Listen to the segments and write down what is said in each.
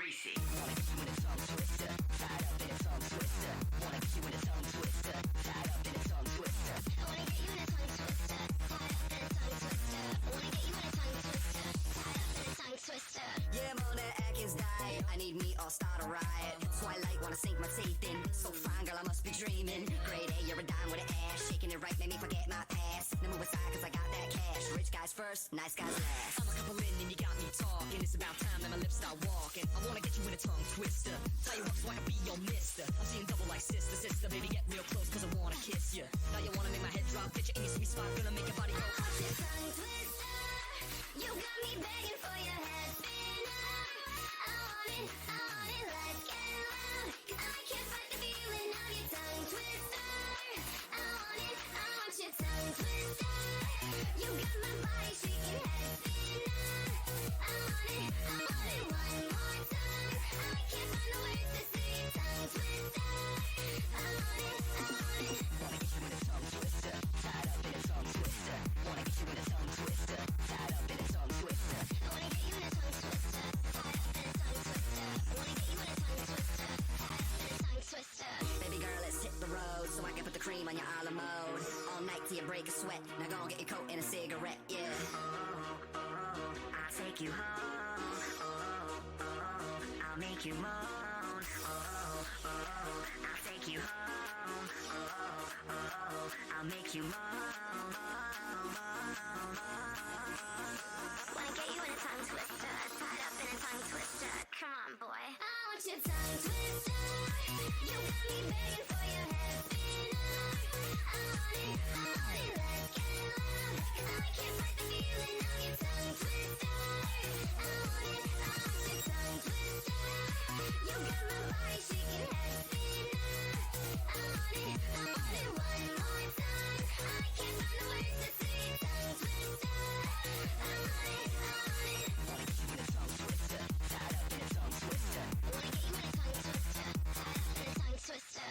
greasy. Wanna get you in a tongue twister, tied up in a tongue twister. Wanna get you in a tongue twister, tied up in a tongue twister. I wanna get you in a tongue twister, tied up in a tongue twister. I wanna get you in a tongue twister, tied up in a tongue twister. Yeah, I'm on that Atkins diet. I need me or start a riot. Twilight wanna sink my teeth in. So fine, girl, I must be dreaming. Grade A, you're a dime with an ass. Shaking it right, made me forget my past. Now move aside, cause I got that cash. Rich guys first, nice guys last. I'm a couple in and you got me talking. It's about time that my lips start walking. I wanna get you in a tongue twister. Tie you up so I can be your mister. I'm seeing double like sister, sister. Baby, get real close cause I wanna kiss you. Now you wanna make my head drop. Get you in your sweet spot. Gonna make your body go. I want your tongue twister. You got me begging for your head spinner. I want it, let's get loud. Cause I can't fight the feeling of your tongue twister. I want your tongue twister. You got my body shaking, head spinner. I want it one more time. I can't find the words to say it, tongue twister. I want it. Wanna get you in a tongue twister, tied up in a tongue twister. Wanna get you in a tongue twister, tied up in a tongue twister. I wanna get you in a tongue twister, tied up in a tongue twister. I wanna get you in a tongue twister, tied up in a tongue twister. Baby girl, let's hit the road so I can put the cream on your a la mode. All night till you break a sweat. Now go and get your coat and a cigarette, yeah. I'll take you home. I'll make you moan. I'll take you home. I'll make you moan. Wanna get you in a tongue twister, tied up in a tongue twister. Come on, boy. I want your tongue twister. You got me begging for your head spinner. I want it, let's get loud. Cause I can't fight the feeling of your tongue twister. I want your tongue twister. You got my body shaking, head spinner. I want it one more time. I can't find the words to say it, tongue twister. I want it. Wanna get you in a tongue twister, tied up in a tongue twister. I wanna get you in a tongue twister, tied up in a tongue twister.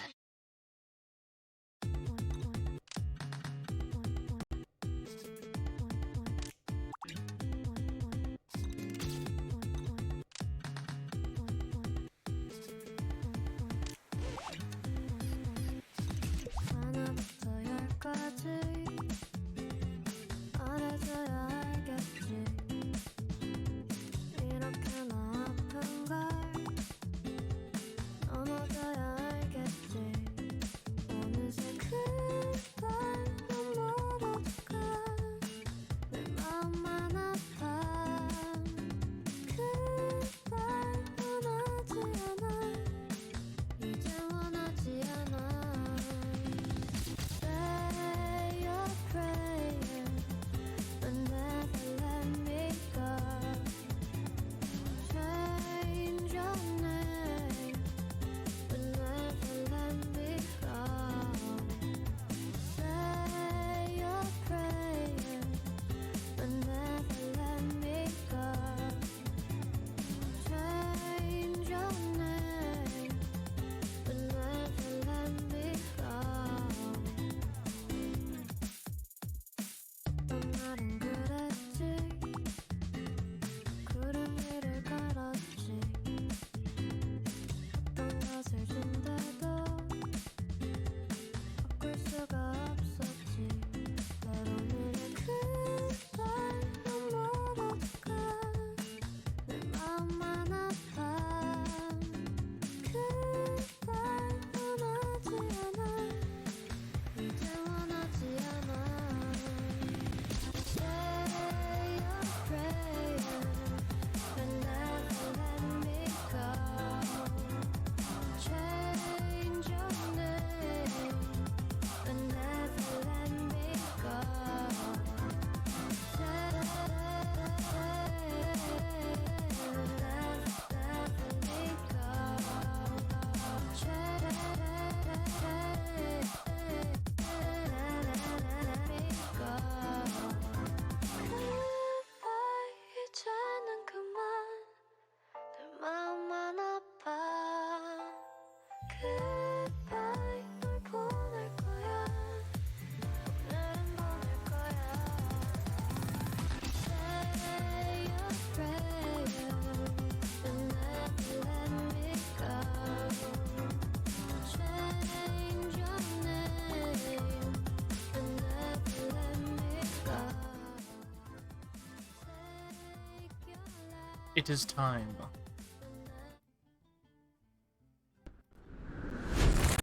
It is time.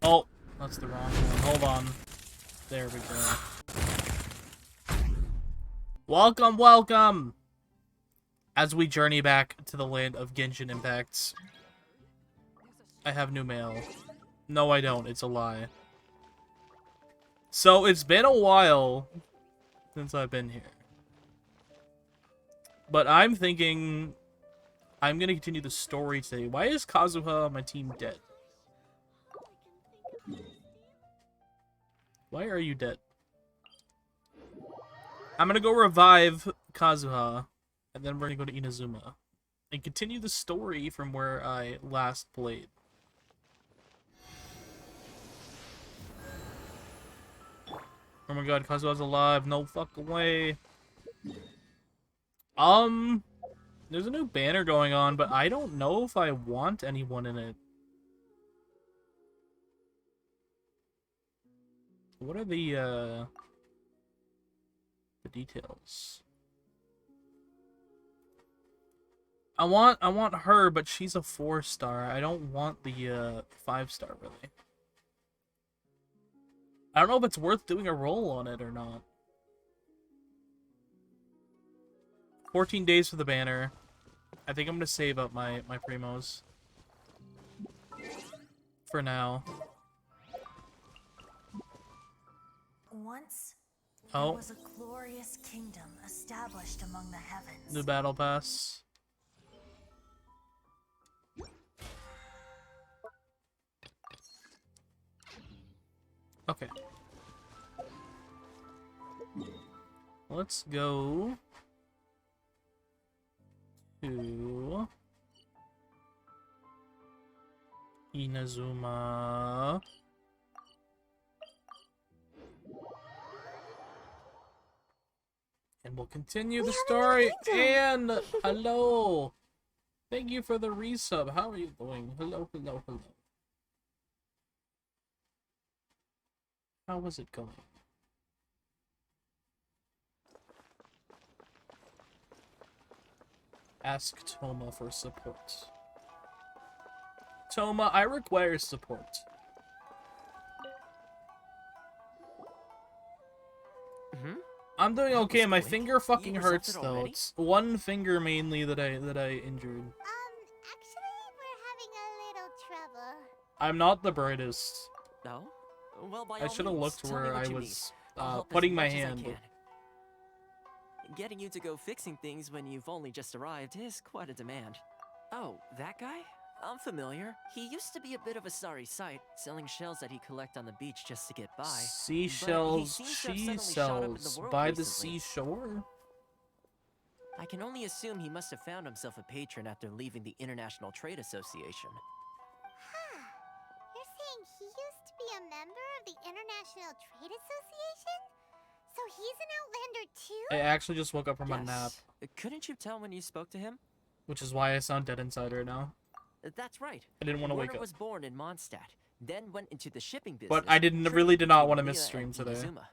Oh, that's the wrong one. Hold on. There we go. Welcome, welcome! As we journey back to the land of Genshin Impacts. I have new mail. No, I don't. It's a lie. So, it's been a while since I've been here. But I'm thinking I'm gonna continue the story today. Why is Kazuha on my team dead? Why are you dead? I'm gonna go revive Kazuha, and then we're gonna go to Inazuma and continue the story from where I last played. Oh my god, Kazuha's alive. No fucking way. There's a new banner going on, but I don't know if I want anyone in it. What are the details? I want her, but she's a 4-star. I don't want the 5-star really. I don't know if it's worth doing a roll on it or not. 14 days for the banner. I think I'm gonna save up my primos for now. Once Oh, there was a glorious kingdom established among the heavens. new battle pass. Okay. Let's go to Inazuma. And we'll continue the story. And hello. Thank you for the resub. How are you doing? Hello, hello, hello. How was it going? Ask Toma for support. Toma, I require support. I'm doing okay. My finger fucking hurts though. It's one finger mainly that I injured. Actually, we're having a little trouble. I'm not the brightest. No? Well, by I all should have means, looked tell me where what I you was need. I'll help as putting my much as I hand. can. Getting you to go fixing things when you've only just arrived is quite a demand. Oh, that guy? I'm familiar. He used to be a bit of a sorry sight, selling shells that he collect on the beach just to get by. Seashells, But he seems to have she suddenly shot up in the sells world by the recently. seashore. I can only assume he must have found himself a patron after leaving the International Trade Association. Huh. You're saying he used to be a member of the International Trade Association? So he's an Outlander too? I actually just woke up from a nap, Couldn't you tell when you spoke to him? which is why I sound dead inside right now. That's right. I didn't want to wake Werner up. was born in Mondstadt, then went into the shipping business. But I really did not want to miss stream today. Inazuma.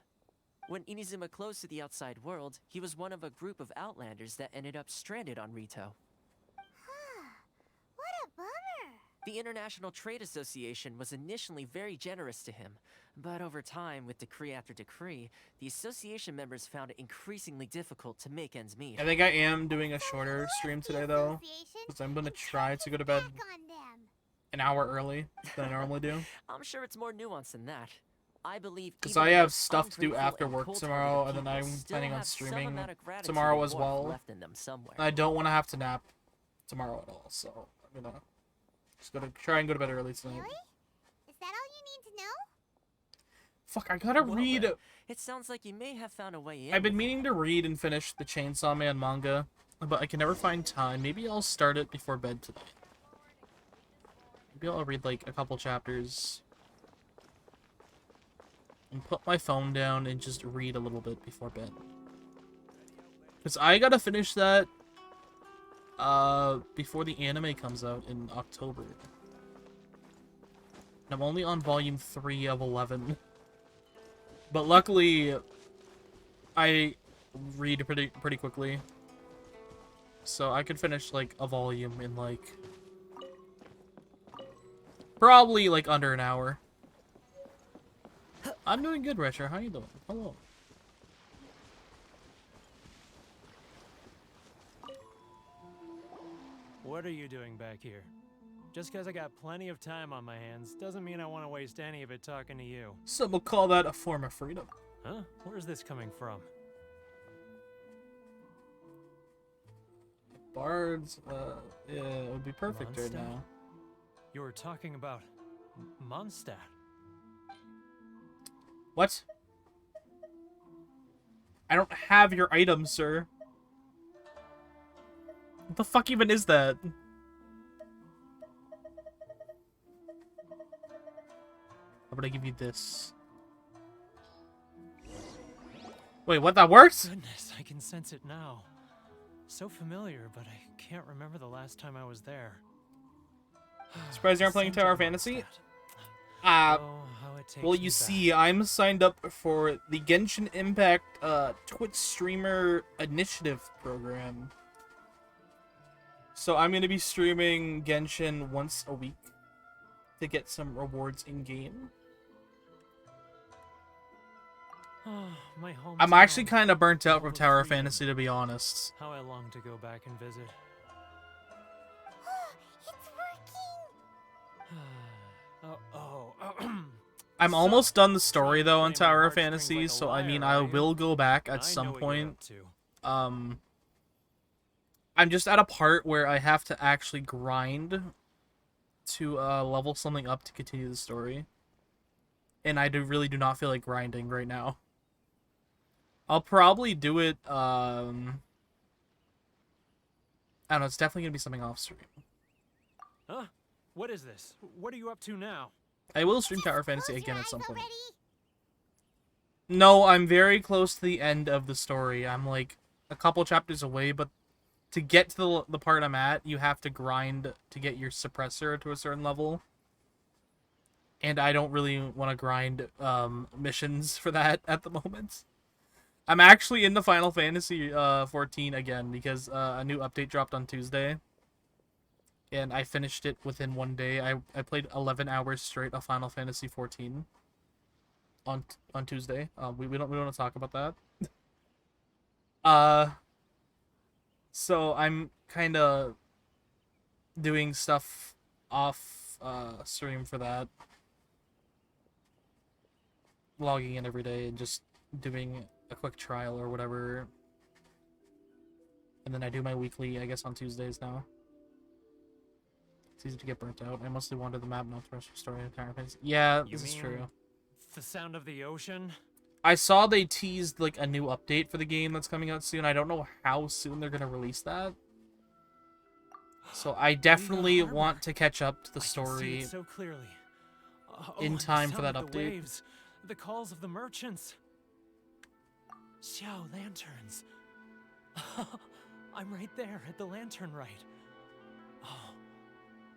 When Inazuma closed to the outside world, he was one of a group of Outlanders that ended up stranded on Rito. Huh. What a bummer. The International Trade Association was initially very generous to him, but over time, with decree after decree, the association members found it increasingly difficult to make ends meet. I think I am doing a shorter stream today though, because I'm gonna try to go to bed an hour early than I normally do. I'm sure it's more nuanced than that. I believe Because even I the have most stuff to do ungrateful after and work cold-hearted tomorrow, and then people I'm still planning on have some streaming amount of gratitude tomorrow and as warmth well. left in them somewhere. I don't want to have to nap tomorrow at all, so I'm gonna just try and go to bed early tonight. Really? Is that all you need to know? Fuck, I gotta Well, read. then, it sounds like you may have found a way in. I've been with meaning to read and finish the Chainsaw Man manga, but I can never find time. Maybe I'll start it before bed tonight. Maybe I'll read like a couple chapters and put my phone down and just read a little bit before bed. Because I gotta finish that before the anime comes out in October. And I'm only on volume 3 of 11. But luckily, I read pretty quickly. So I could finish, like, a volume in, like, probably, like, under an hour. I'm doing good, Retro. How you doing? Hello. What are you doing back here? Just because I got plenty of time on my hands doesn't mean I want to waste any of it talking to you. Some will call that a form of freedom. Huh? Where's this coming from? Bards, yeah, it would be perfect right Mondstadt? now. You were talking about Mondstadt. What? I don't have your item, sir. What the fuck even is that? How about I give you this? Wait, what? That works? Goodness, I can sense it now. So familiar, but I can't remember the last time I was there. Surprised you aren't playing Scent Tower of Fantasy? Mondstadt. Uh, Oh, how it takes well, me you back. see, I'm signed up for the Genshin Impact Twitch Streamer Initiative program. So I'm going to be streaming Genshin once a week to get some rewards in-game. Oh, my I'm actually hometown. kind of burnt out from Full of Tower freedom. Fantasy, to be honest. How I long to go back and visit. It's working! I'm So, almost done the story, trying to though, play on my Tower heartstrings Fantasy, like a so I mean, liar, I are you? will go back I at know some what you're point. up to. I'm just at a part where I have to actually grind to level something up to continue the story. And I really do not feel like grinding right now. I'll probably do it, I don't know, it's definitely gonna be something off stream. Huh? What is this? What are you up to now? I will stream Tower Fantasy Close again your at some eyes point. already. No, I'm very close to the end of the story. I'm like a couple chapters away, but to get to the part I'm at, you have to grind to get your suppressor to a certain level. And I don't really want to grind missions for that at the moment. I'm actually in the Final Fantasy 14 again because a new update dropped on Tuesday. And I finished it within one day. I played 11 hours straight of Final Fantasy 14 on Tuesday. We don't want to talk about that. So I'm kind of doing stuff off stream for that. Logging in every day and just doing a quick trial or whatever. And then I do my weekly, I guess, on Tuesdays now. It's easy to get burnt out. I mostly wander the map, not to rush your story entire phase. Yeah, You this is mean true. the sound of the ocean? I saw they teased like a new update for the game that's coming out soon. I don't know how soon they're gonna release that. So I definitely harbor. want to catch up to the I can see story. it so clearly. in and the time for sound that of the update. waves, the calls of the merchants. Xiao lanterns. I'm right there at the lantern right. Oh,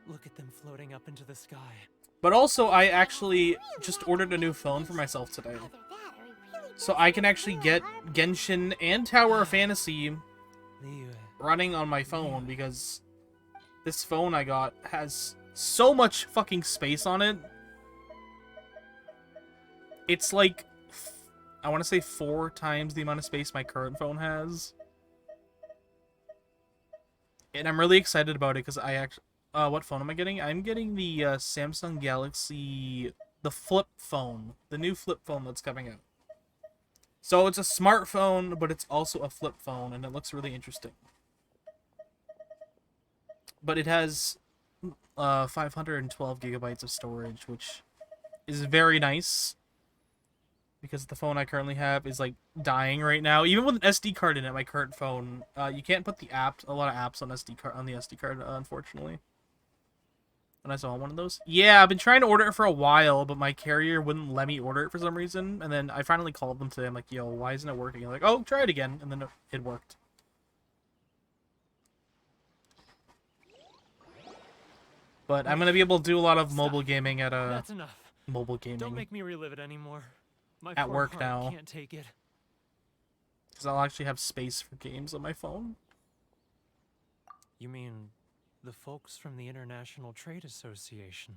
look at them floating up into the sky. But also, I actually just ordered a new phone for myself today. Either that or he really So does I live can actually near a get harbor. Genshin and Tower Fantasy The, running on my phone because this phone I got has so much fucking space on it. It's like, I want to say 4 times the amount of space my current phone has. And I'm really excited about it because I actually... what phone am I getting? I'm getting the Samsung Galaxy... The flip phone. The new flip phone that's coming out. So it's a smartphone, but it's also a flip phone, and it looks really interesting. But it has 512 gigabytes of storage, which is very nice. Because the phone I currently have is like dying right now. Even with an SD card in it, my current phone, you can't put a lot of apps on the SD card, unfortunately. And I saw one of those. Yeah, I've been trying to order it for a while, but my carrier wouldn't let me order it for some reason. And then I finally called them today. I'm like, yo, why isn't it working? They're like, oh, try it again. And then it worked. But I'm gonna be able to do a lot of mobile gaming at that's enough. mobile gaming. Don't make me relive it anymore. My At poor work heart now. can't take it. Because I'll actually have space for games on my phone. You mean the folks from the International Trade Association?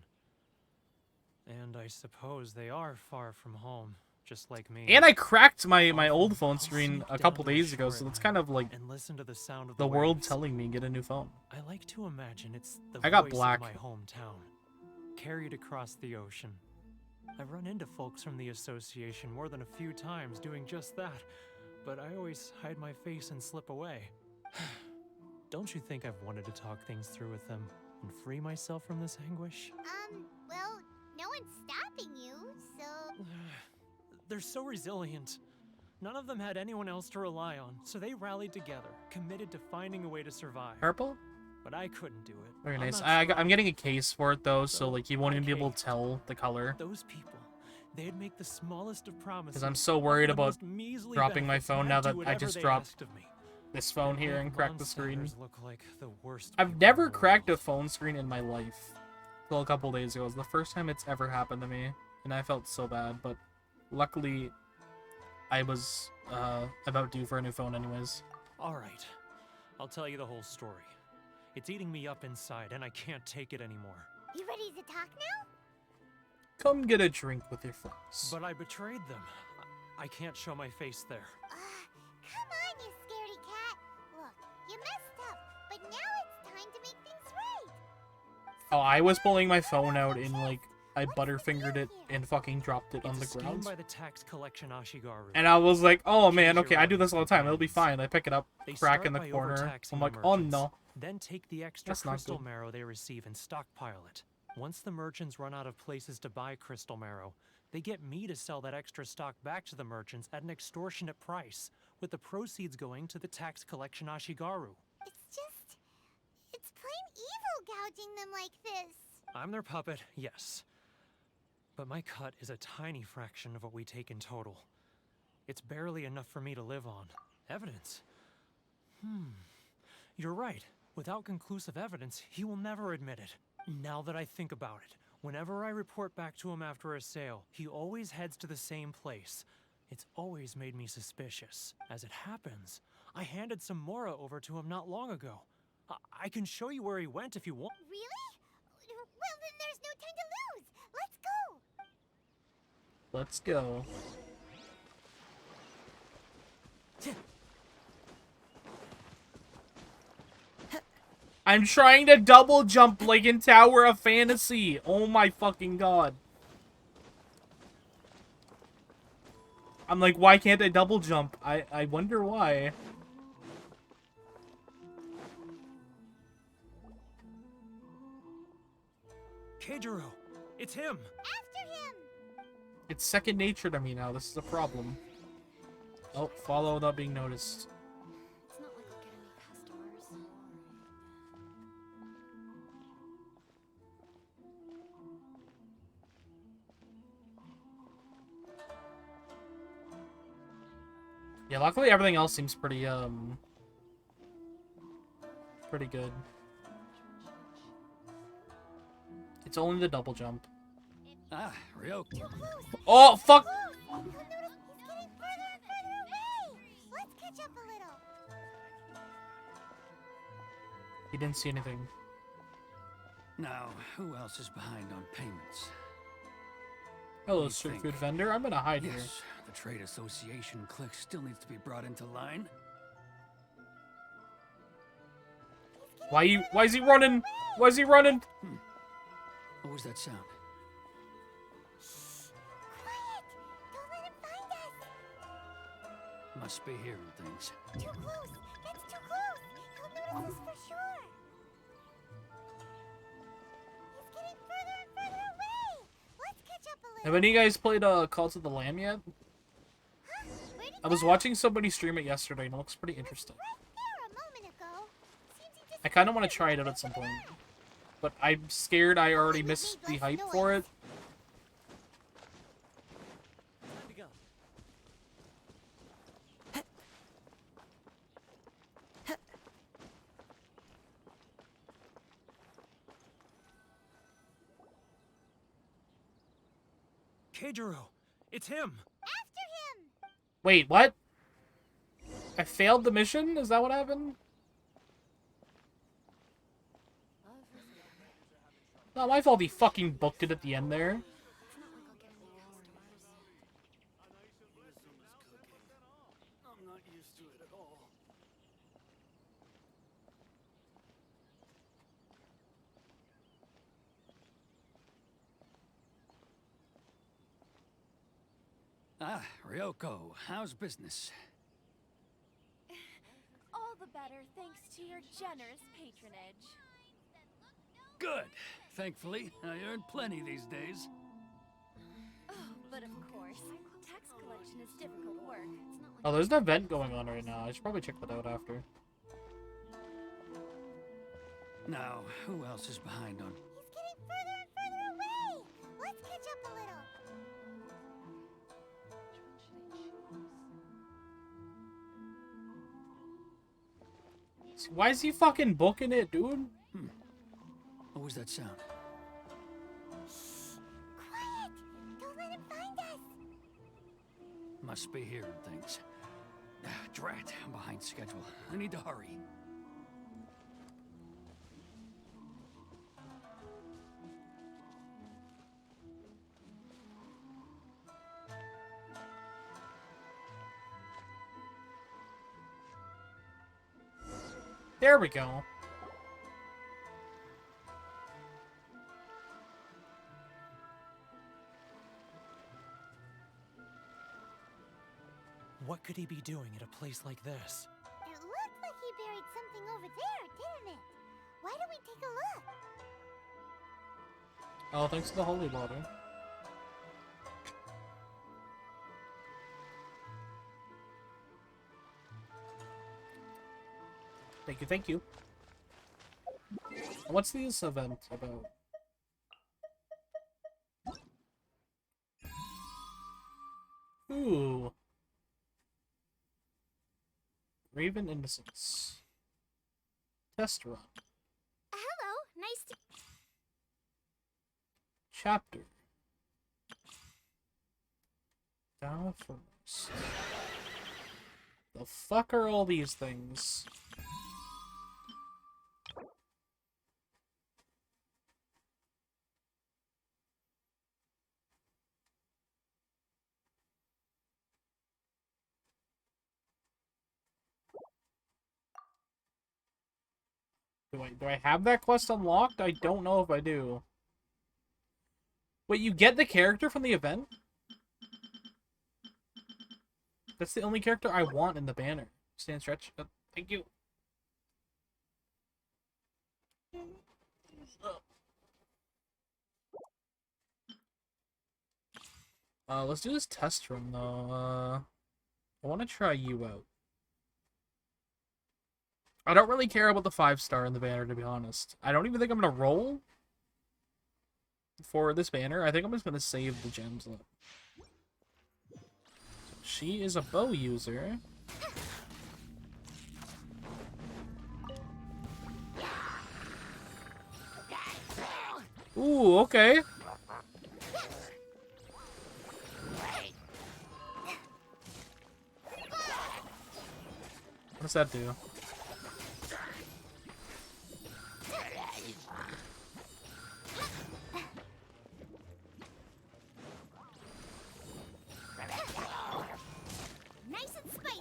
And I suppose they are far from home, just like me. And I cracked my Often, old phone I'll screen sneak a down couple to the days ago, shore so at it's night kind of like and listen to the sound of the world waves. telling me get a new phone. I like to imagine it's the I got voice black. of my hometown, carried across the ocean. I've run into folks from the association more than a few times doing just that, but I always hide my face and slip away. Don't you think I've wanted to talk things through with them and free myself from this anguish? Well, no one's stopping you, so... They're so resilient. None of them had anyone else to rely on, so they rallied together, committed to finding a way to survive. Purple? But I couldn't do it. Very I'm nice. not I'm strong. getting a case for it though, so So, like you won't even be able to okay. tell the color. Those people, they'd make the smallest of promises. Because I'm so offer worried the about most measly dropping my benefits, phone and now I'd do that I whatever just they dropped asked of me. this phone here Make and cracked the screen. Bondstanders look like the worst I've people never in the cracked a world. phone screen in my life. Till a couple days ago. It was the first time it's ever happened to me. And I felt so bad, but luckily I was about due for a new phone anyways. Alright, I'll tell you the whole story. It's eating me up inside, and I can't take it anymore. You ready to talk now? Come get a drink with your friends. But I betrayed them. I can't show my face there. Come on, you scaredy cat. Look, you messed up, but now it's time to make things right. Oh, I was pulling my phone out and like I butterfingered it and fucking dropped it on It's the a scheme ground. by the tax collection Ashigaru. And I was like, oh man, okay, I do this all the time. It'll be fine. I pick it up, They crack start in the by corner. overtaxing I'm the like, oh merchants, no. Then take the extra That's not crystal good. marrow they receive and stockpile it. Once the merchants run out of places to buy crystal marrow, they get me to sell that extra stock back to the merchants at an extortionate price, with the proceeds going to the tax collection Ashigaru. It's plain evil gouging them like this. I'm their puppet, yes. But my cut is a tiny fraction of what we take in total. It's barely enough for me to live on. Evidence? You're right. Without conclusive evidence, he will never admit it. Now that I think about it, whenever I report back to him after a sale, he always heads to the same place. It's always made me suspicious. As it happens, I handed some Mora over to him not long ago. I can show you where he went if you want. Really? Well, then there's no time to lose. Let's go. Let's go. I'm trying to double jump like in Tower of Fantasy. Oh my fucking god. I'm like, why can't I double jump? I wonder why. Keijiro, it's him! After him. It's second nature to me now. This is a problem. Oh, follow without being noticed. It's not like I'll get any customers. Yeah, luckily everything else seems pretty pretty good. It's only the double jump. Ah, Ryoki. Oh fuck! You'll notice he's getting further and further away. Let's catch up a little. He didn't see anything. Now, who else is behind on payments? Hello, You street think- food vendor. I'm gonna hide here. Yes, the trade association clique still needs to be brought into line. Why is he running? Why is he running? What was that sound? Quiet. Don't let him find us. Must be hearing things. Too close. That's too close. He'll notice us for sure. He's getting further and further away. Let's catch up a little. Have any of you guys played Call to the Lamb yet? Huh? Where'd he I was go? watching somebody stream it yesterday and it looks pretty interesting. Right there a moment ago. Seems he I kind of want to try it out at some point. But I'm scared I already missed the hype for it. Time to go. Keijiro, it's him! After him. Wait, what? I failed the mission? Is that what happened? Not my fault he fucking booked it at the end there. Ah, Ryoko, how's business? All the better thanks to your generous patronage. Good. Thankfully, I earn plenty these days. Oh, but of course, tax collection is difficult work. Oh, there's an event going on right now. I should probably check that out after. Now, who else is behind on? He's getting further and further away. Let's catch up a little. Why is he fucking booking it, dude? What was that sound? Quiet! Don't let him find us. Must be hearing things. Drat, I'm behind schedule. I need to hurry. There we go. What could he be doing at a place like this? It looked like he buried something over there, didn't it? Why don't we take a look? Oh, thanks to the holy water. Thank you, thank you. What's this event about? Ooh. Raven Innocence. Test run. Hello, nice to... Chapter. Down first. The fuck are all these things? Do I have that quest unlocked? I don't know if I do. Wait, you get the character from the event? That's the only character I want in the banner. Stand stretch. Thank you. Let's do this test run though. I want to try you out. I don't really care about the 5-star in the banner, to be honest. I don't even think I'm gonna roll for this banner. I think I'm just gonna save the gems up. She is a bow user. Ooh, okay. What does that do? Nice and spicy.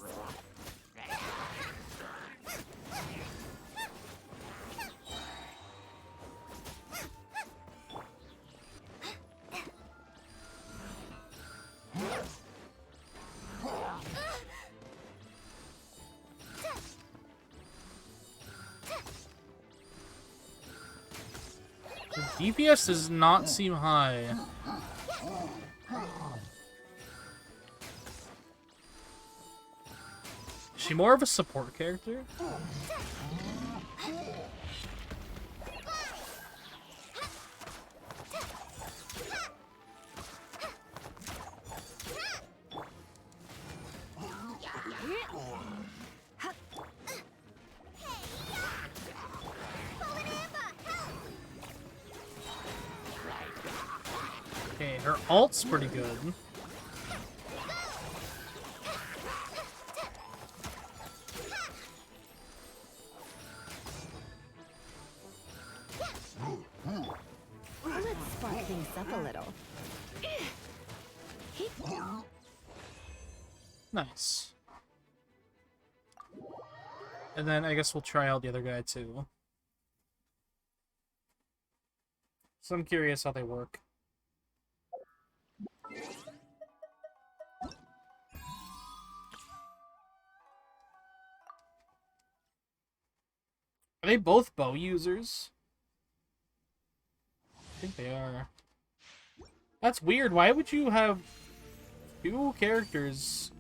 The DPS does not seem high. Is she more of a support character? Okay, her ult's pretty good. spark things up a little. Nice. And then I guess we'll try out the other guy too. So I'm curious how they work. Are they both bow users? I think they are. That's weird. Why would you have two characters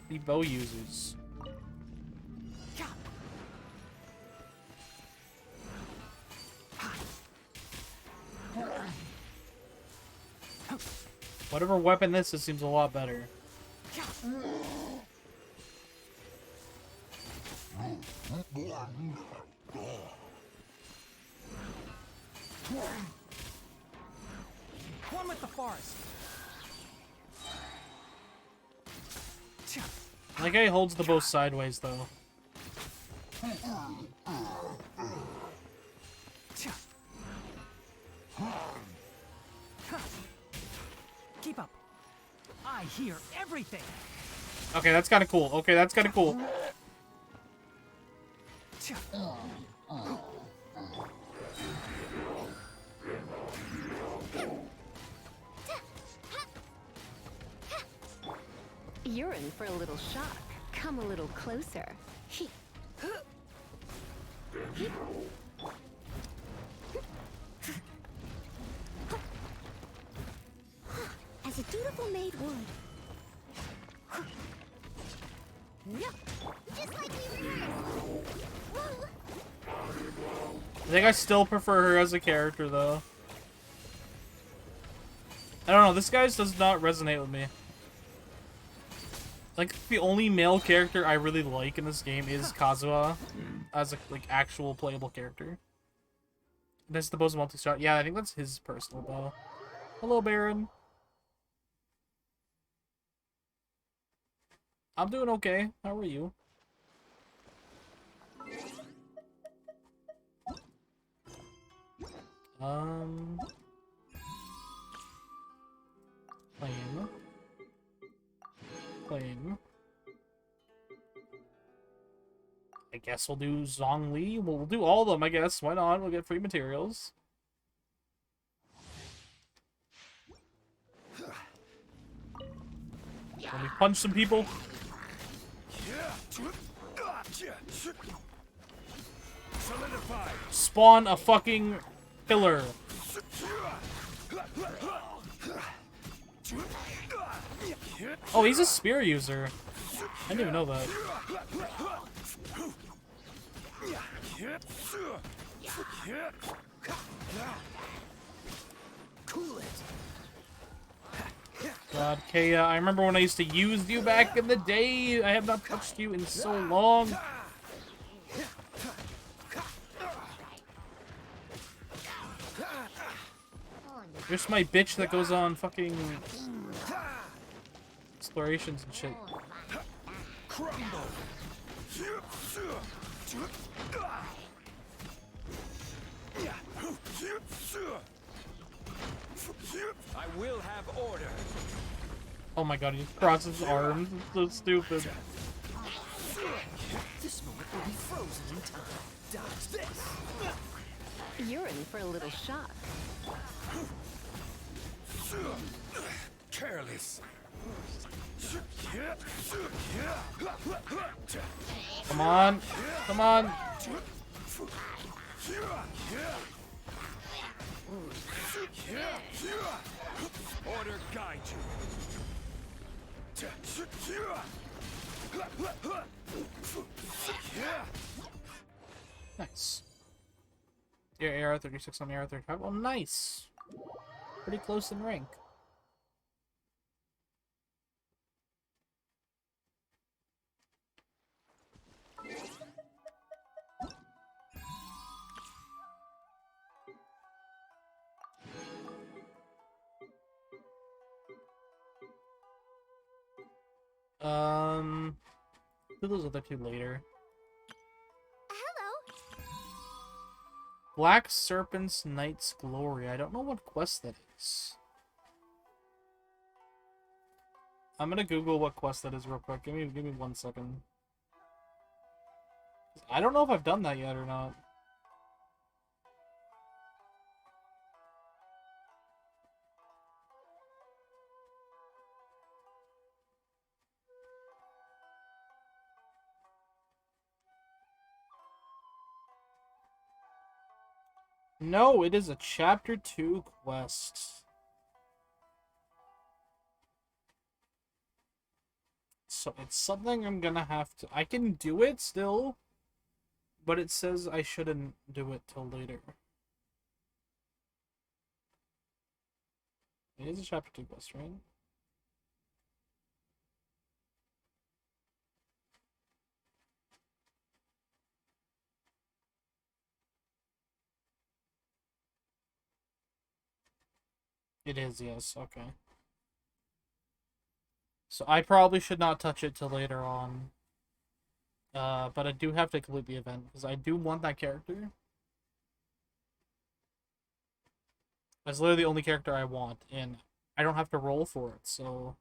be bow users? Whatever weapon this is seems a lot better. One with the forest. That guy holds the bow sideways, though. Keep up. I hear everything. Okay, that's kind of cool. Okay, that's kind of cool. You're in for a little shock. Come a little closer. As a dutiful maid would. Just like we rehearsed. Whoa. I think I still prefer her as a character, though. I don't know, this guy does not resonate with me. Like, the only male character I really like in this game is Kazuha as a, like, actual playable character. That's the bow's multi-shot. Yeah, I think that's his personal bow. Hello, Baron. I'm doing okay. How are you? Claim. I guess we'll do Zhongli. We'll do all of them, I guess. Why not? We'll get free materials. Let me punch some people. Spawn a fucking pillar. Oh, he's a spear user. I didn't even know that. God, Kaya, I remember when I used to use you back in the day. I have not touched you in so long. Just my bitch that goes on fucking explorations and shit. I will have order. Oh my god, he just crosses his arms. It's so stupid. This moment will be frozen in time. Dodge this. You're in for a little shock. Careless. Come on. Come on. Order guide you. Nice. Your AR 36 on the AR 35. Oh, nice. Pretty close in rank. Do those other two later. Hello. Black Serpent's Knight's Glory. I don't know what quest that is. I'm gonna Google what quest that is real quick. Give me 1 second. I don't know if I've done that yet or not. No, it is a Chapter 2 quest. So it's something I'm gonna have to... I can do it still, but it says I shouldn't do it till later. It is a Chapter 2 quest, right? It is, yes, okay. So I probably should not touch it till later on. But I do have to complete the event, because I do want that character. That's literally the only character I want, and I don't have to roll for it, so...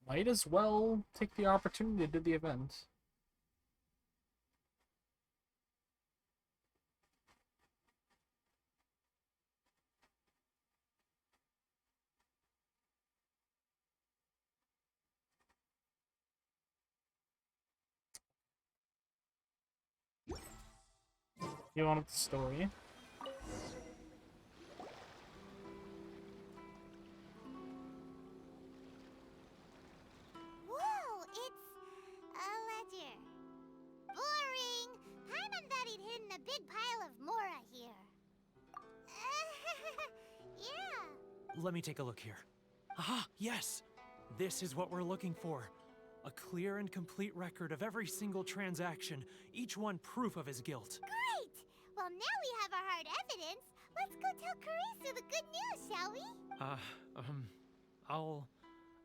Might as well take the opportunity to do the event. You wanted the story? Whoa, it's a ledger. Boring. Paimon thought he'd hidden a big pile of Mora here. Yeah. Let me take a look here. Aha, yes! This is what we're looking for. A clear and complete record of every single transaction, each one proof of his guilt. Great! Well, now we have our hard evidence. Let's go tell Karisu the good news, shall we?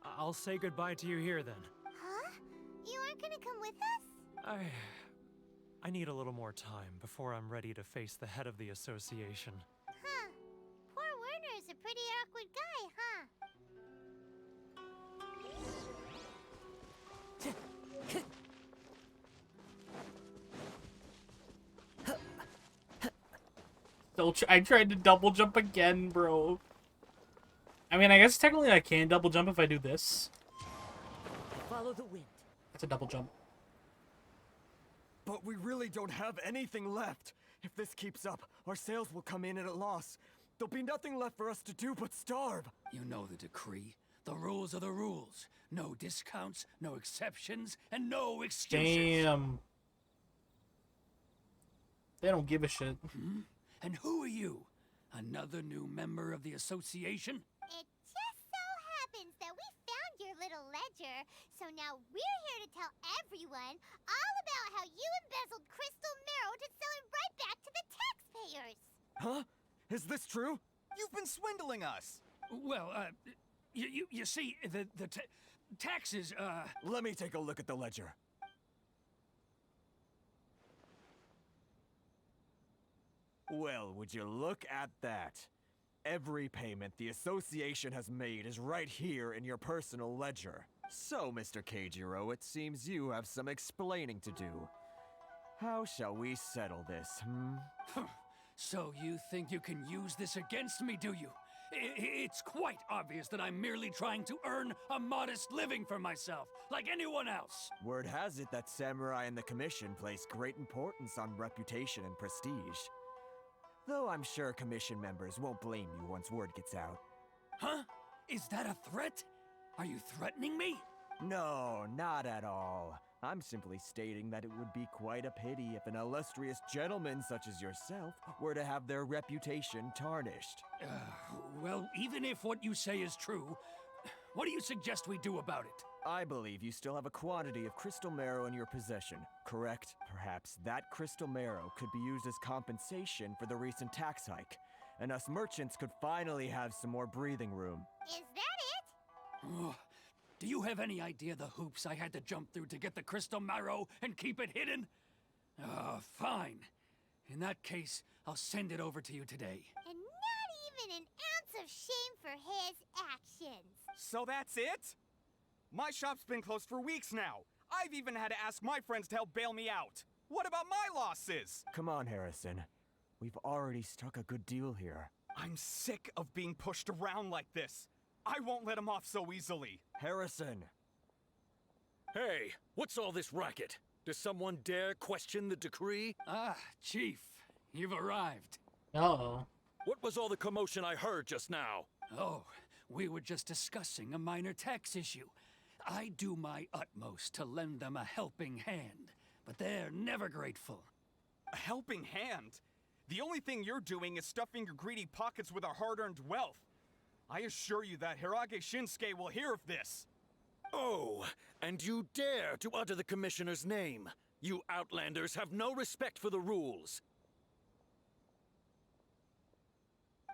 I'll say goodbye to you here then. Huh? You aren't gonna come with us? I need a little more time before I'm ready to face the head of the association. Huh. Poor Werner's a pretty awkward guy, huh? I tried to double jump again, bro. I mean, I guess technically I can double jump if I do this. Follow the wind. That's a double jump. But we really don't have anything left. If this keeps up, our sales will come in at a loss. There'll be nothing left for us to do but starve. You know the decree. The rules are the rules. No discounts, no exceptions, and no excuses. Damn. They don't give a shit. Hmm? And who are you? Another new member of the association? It just so happens that we found your little ledger, so now we're here to tell everyone all about how you embezzled crystal marrow to sell it right back to the taxpayers. Huh? Is this true? You've been swindling us. Well, you see, the taxes, Let me take a look at the ledger. Well, would you look at that? Every payment the association has made is right here in your personal ledger. So, Mr. Keijiro, it seems you have some explaining to do. How shall we settle this, hmm? So you think you can use this against me, do you? It's quite obvious that I'm merely trying to earn a modest living for myself, like anyone else. Word has it that Samurai and the Commission place great importance on reputation and prestige. Though I'm sure Commission members won't blame you once word gets out. Huh? Is that a threat? Are you threatening me? No, not at all. I'm simply stating that it would be quite a pity if an illustrious gentleman such as yourself were to have their reputation tarnished. Well, even if what you say is true, what do you suggest we do about it? I believe you still have a quantity of crystal marrow in your possession, correct? Perhaps that crystal marrow could be used as compensation for the recent tax hike, and us merchants could finally have some more breathing room. Is that it? Do you have any idea the hoops I had to jump through to get the crystal marrow and keep it hidden? Fine. In that case, I'll send it over to you today. And not even an ounce of shame for his actions. So that's it? My shop's been closed for weeks now. I've even had to ask my friends to help bail me out. What about my losses? Come on, Harrison. We've already struck a good deal here. I'm sick of being pushed around like this. I won't let him off so easily. Harrison! Hey, what's all this racket? Does someone dare question the decree? Ah, Chief, you've arrived. Uh-oh. What was all the commotion I heard just now? Oh, we were just discussing a minor tax issue. I do my utmost to lend them a helping hand, but they're never grateful. A helping hand? The only thing you're doing is stuffing your greedy pockets with our hard-earned wealth. I assure you that Hirage Shinsuke will hear of this. Oh, and you dare to utter the Commissioner's name. You Outlanders have no respect for the rules.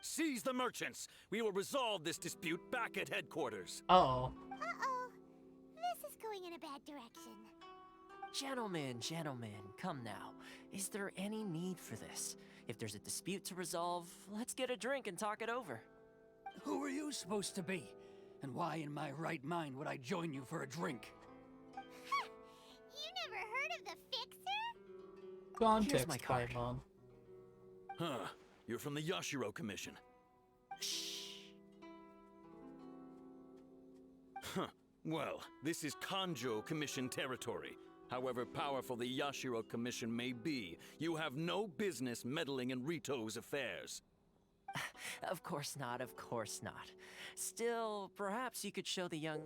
Seize the merchants. We will resolve this dispute back at headquarters. Uh-oh. Uh-oh. This is going in a bad direction. Gentlemen, come now. Is there any need for this? If there's a dispute to resolve, let's get a drink and talk it over. Who are you supposed to be? And why in my right mind would I join you for a drink? You never heard of the Fixer? Context, my card. Paimon. Huh. You're from the Yashiro Commission. Shh. Huh. Well, this is Kanjo Commission territory. However powerful the Yashiro Commission may be, you have no business meddling in Rito's affairs. Of course not, of course not. Still, perhaps you could show the young...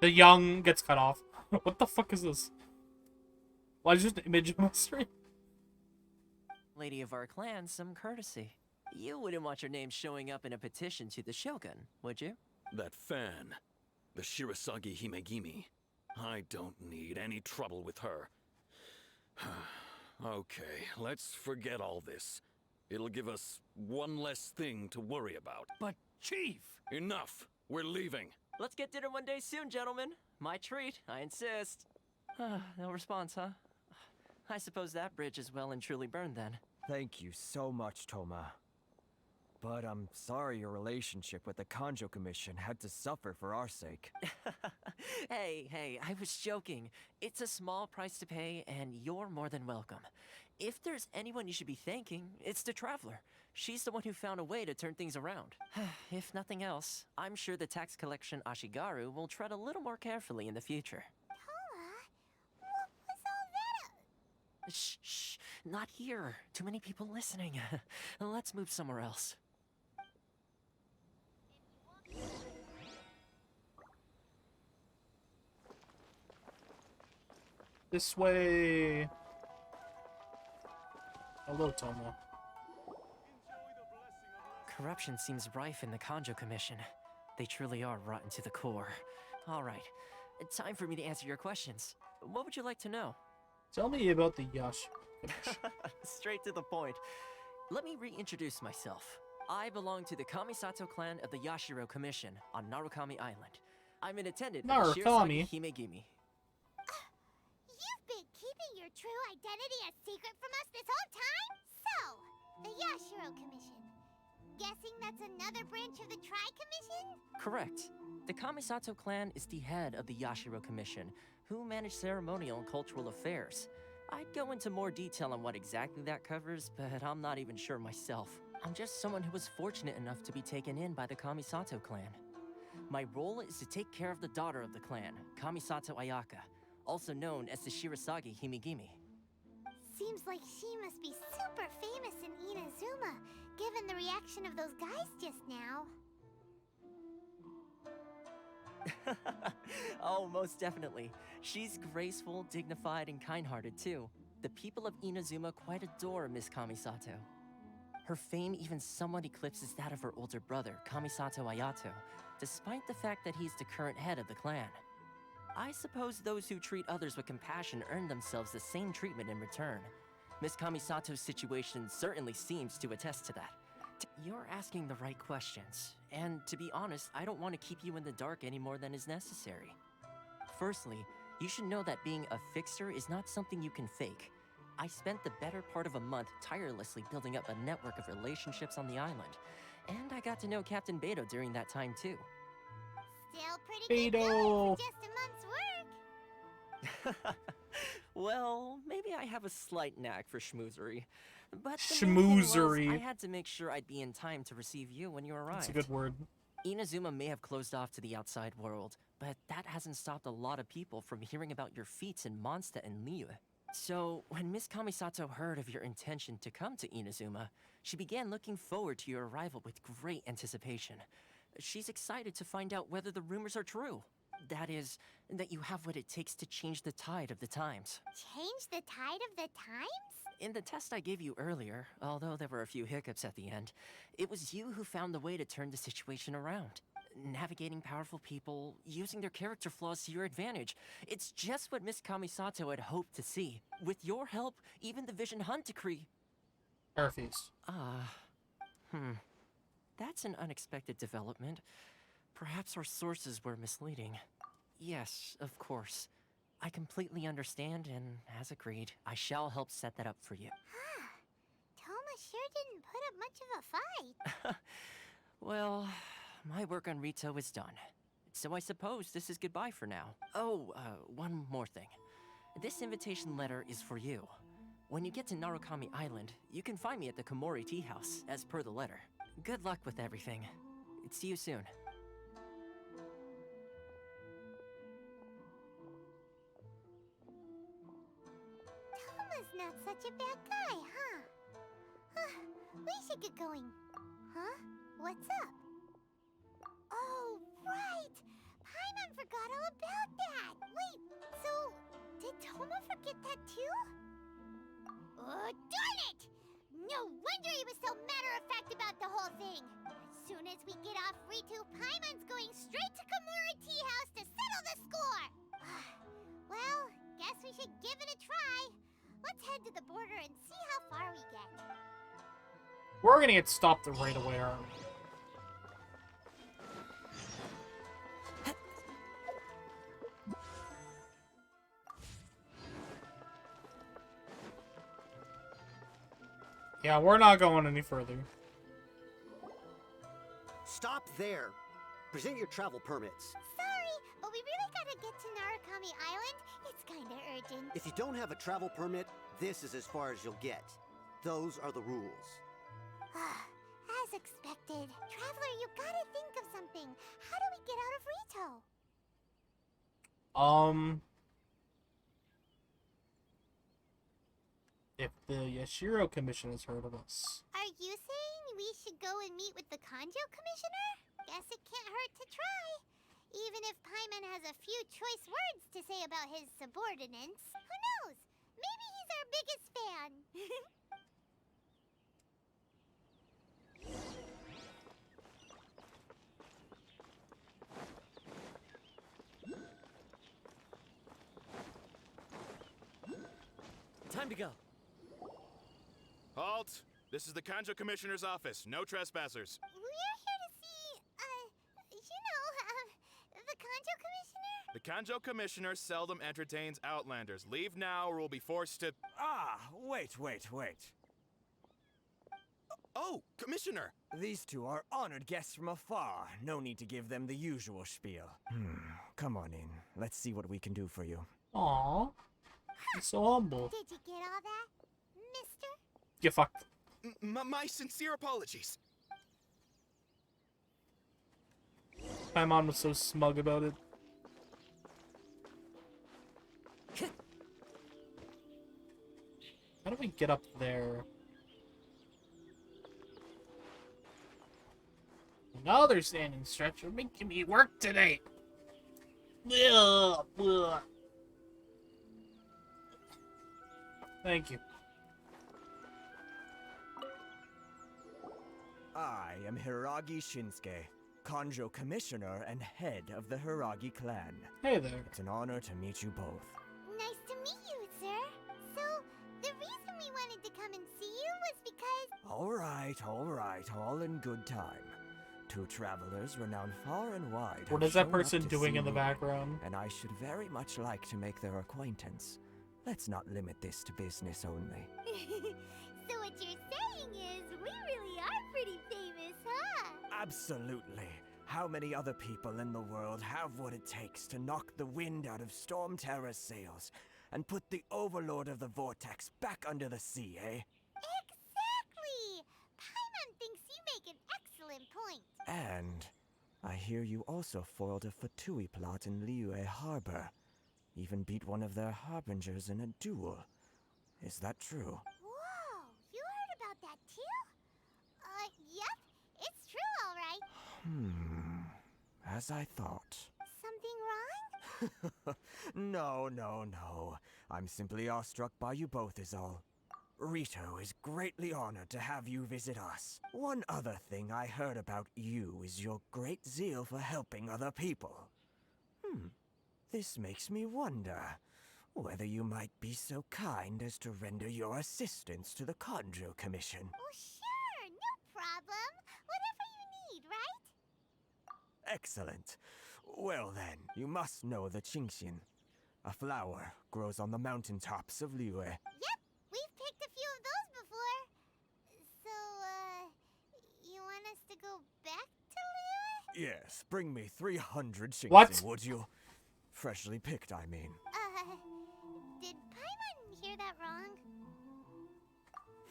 The young gets cut off. What the fuck is this? Why is just an image on my screen? lady of our clan some courtesy. You wouldn't want your name showing up in a petition to the Shogun, would you? That fan, the Shirasagi Himegimi. I don't need any trouble with her. Okay, let's forget all this. It'll give us one less thing to worry about. But, Chief! Enough! We're leaving. Let's get dinner one day soon, gentlemen. My treat, I insist. No response, huh? I suppose that bridge is well and truly burned then. Thank you so much, Toma. But I'm sorry your relationship with the Kanjo Commission had to suffer for our sake. Hey, I was joking. It's a small price to pay, and you're more than welcome. If there's anyone you should be thanking, it's the Traveler. She's the one who found a way to turn things around. If nothing else, I'm sure the tax collection Ashigaru will tread a little more carefully in the future. Toa, what was all that? Shh, not here. Too many people listening. Let's move somewhere else. This way. Hello, Tomo. Corruption seems rife in the Kanjo Commission. They truly are rotten to the core. All right, time for me to answer your questions. What would you like to know? Tell me about the Yash. Straight to the point. Let me reintroduce myself. I belong to the Kamisato clan of the Yashiro Commission on Narukami Island. I'm an attendant of the Shirasagi Himegimi. You've been keeping your true identity a secret from us this whole time? So, the Yashiro Commission. Guessing that's another branch of the Tri-Commission? Correct. The Kamisato clan is the head of the Yashiro Commission, who manage ceremonial and cultural affairs. I'd go into more detail on what exactly that covers, but I'm not even sure myself. I'm just someone who was fortunate enough to be taken in by the Kamisato clan. My role is to take care of the daughter of the clan, Kamisato Ayaka, also known as the Shirasagi Himegimi. Seems like she must be super famous in Inazuma, given the reaction of those guys just now. Oh, most definitely. She's graceful, dignified, and kind-hearted too. The people of Inazuma quite adore Miss Kamisato. Her fame even somewhat eclipses that of her older brother, Kamisato Ayato, despite the fact that he's the current head of the clan. I suppose those who treat others with compassion earn themselves the same treatment in return. Miss Kamisato's situation certainly seems to attest to that. You're asking the right questions, and to be honest, I don't want to keep you in the dark any more than is necessary. Firstly, you should know that being a fixer is not something you can fake. I spent the better part of a month tirelessly building up a network of relationships on the island. And I got to know Captain Beto during that time too. Still pretty good going for just a month's work. Well, maybe I have a slight knack for schmoozery. But the main thing was, I had to make sure I'd be in time to receive you when you arrived. That's a good word. Inazuma may have closed off to the outside world, but that hasn't stopped a lot of people from hearing about your feats in Mondstadt and Liyue. So, when Miss Kamisato heard of your intention to come to Inazuma, she began looking forward to your arrival with great anticipation. She's excited to find out whether the rumors are true. That is, that you have what it takes to change the tide of the times. Change the tide of the times? In the test I gave you earlier, although there were a few hiccups at the end, it was you who found the way to turn the situation around. Navigating powerful people, using their character flaws to your advantage. It's just what Miss Kamisato had hoped to see. With your help, even the Vision Hunt decree... Earthies. That's an unexpected development. Perhaps our sources were misleading. Yes, of course. I completely understand, and as agreed, I shall help set that up for you. Toma sure didn't put up much of a fight. Well, my work on Rito is done. So I suppose this is goodbye for now. Oh, one more thing. This invitation letter is for you. When you get to Narukami Island, you can find me at the Komori Tea House, as per the letter. Good luck with everything. See you soon. Toma's not such a bad guy, huh? We should get going. Huh? What's up? Oh, right! Paimon forgot all about that! Wait, so did Toma forget that too? Oh, darn it! No wonder he was so matter-of-fact about the whole thing! As soon as we get off Ritu, Paimon's going straight to Komori Tea House to settle the score! Well, guess we should give it a try. Let's head to the border and see how far we get. We're gonna get stopped right away, aren't we? Yeah, we're not going any further. Stop there. Present your travel permits. Sorry, but we really gotta get to Narukami Island. It's kinda urgent. If you don't have a travel permit, this is as far as you'll get. Those are the rules. As expected. Traveler, you gotta think of something. How do we get out of Rito? If the Yashiro Commission has heard of us. Are you saying we should go and meet with the Kanjo Commissioner? Guess it can't hurt to try. Even if Paimon has a few choice words to say about his subordinates. Who knows? Maybe he's our biggest fan. Time to go. Halt! This is the Kanjo Commissioner's office. No trespassers. We're here to see, the Kanjo Commissioner? The Kanjo Commissioner seldom entertains Outlanders. Leave now or we'll be forced to... Wait. Oh, Commissioner! These two are honored guests from afar. No need to give them the usual spiel. Come on in. Let's see what we can do for you. Aww. He's so humble. Did you get all that, mister? Get fucked. My sincere apologies. Paimon was so smug about it. How do we get up there? Another standing stretch. You're making me work today. Ugh. Thank you. I am Hiragi Shinsuke, Kanjo Commissioner and head of the Hiragi clan. Hey there. It's an honor to meet you both. Nice to meet you, sir. So, the reason we wanted to come and see you was because... All right, all in good time. Two travelers renowned far and wide. What is that person doing in the background? And I should very much like to make their acquaintance. Let's not limit this to business only. So what you're saying is we really are pretty famous, huh? Absolutely. How many other people in the world have what it takes to knock the wind out of Storm Terror's sails and put the Overlord of the Vortex back under the sea, eh? Exactly! Paimon thinks you make an excellent point. And I hear you also foiled a Fatui plot in Liyue Harbor. Even beat one of their harbingers in a duel. Is that true? Whoa! You heard about that too? Yep. It's true, all right. As I thought. Something wrong? No. I'm simply awestruck by you both is all. Rito is greatly honored to have you visit us. One other thing I heard about you is your great zeal for helping other people. This makes me wonder whether you might be so kind as to render your assistance to the Conjo Commission. Oh, sure. No problem. Whatever you need, right? Excellent. Well then, you must know the Qingxian. A flower grows on the mountaintops of Liyue. Yep. We've picked a few of those before. So, you want us to go back to Liyue? Yes, bring me 300 Qingxian, What? would you? Freshly picked, I mean. Did Paimon hear that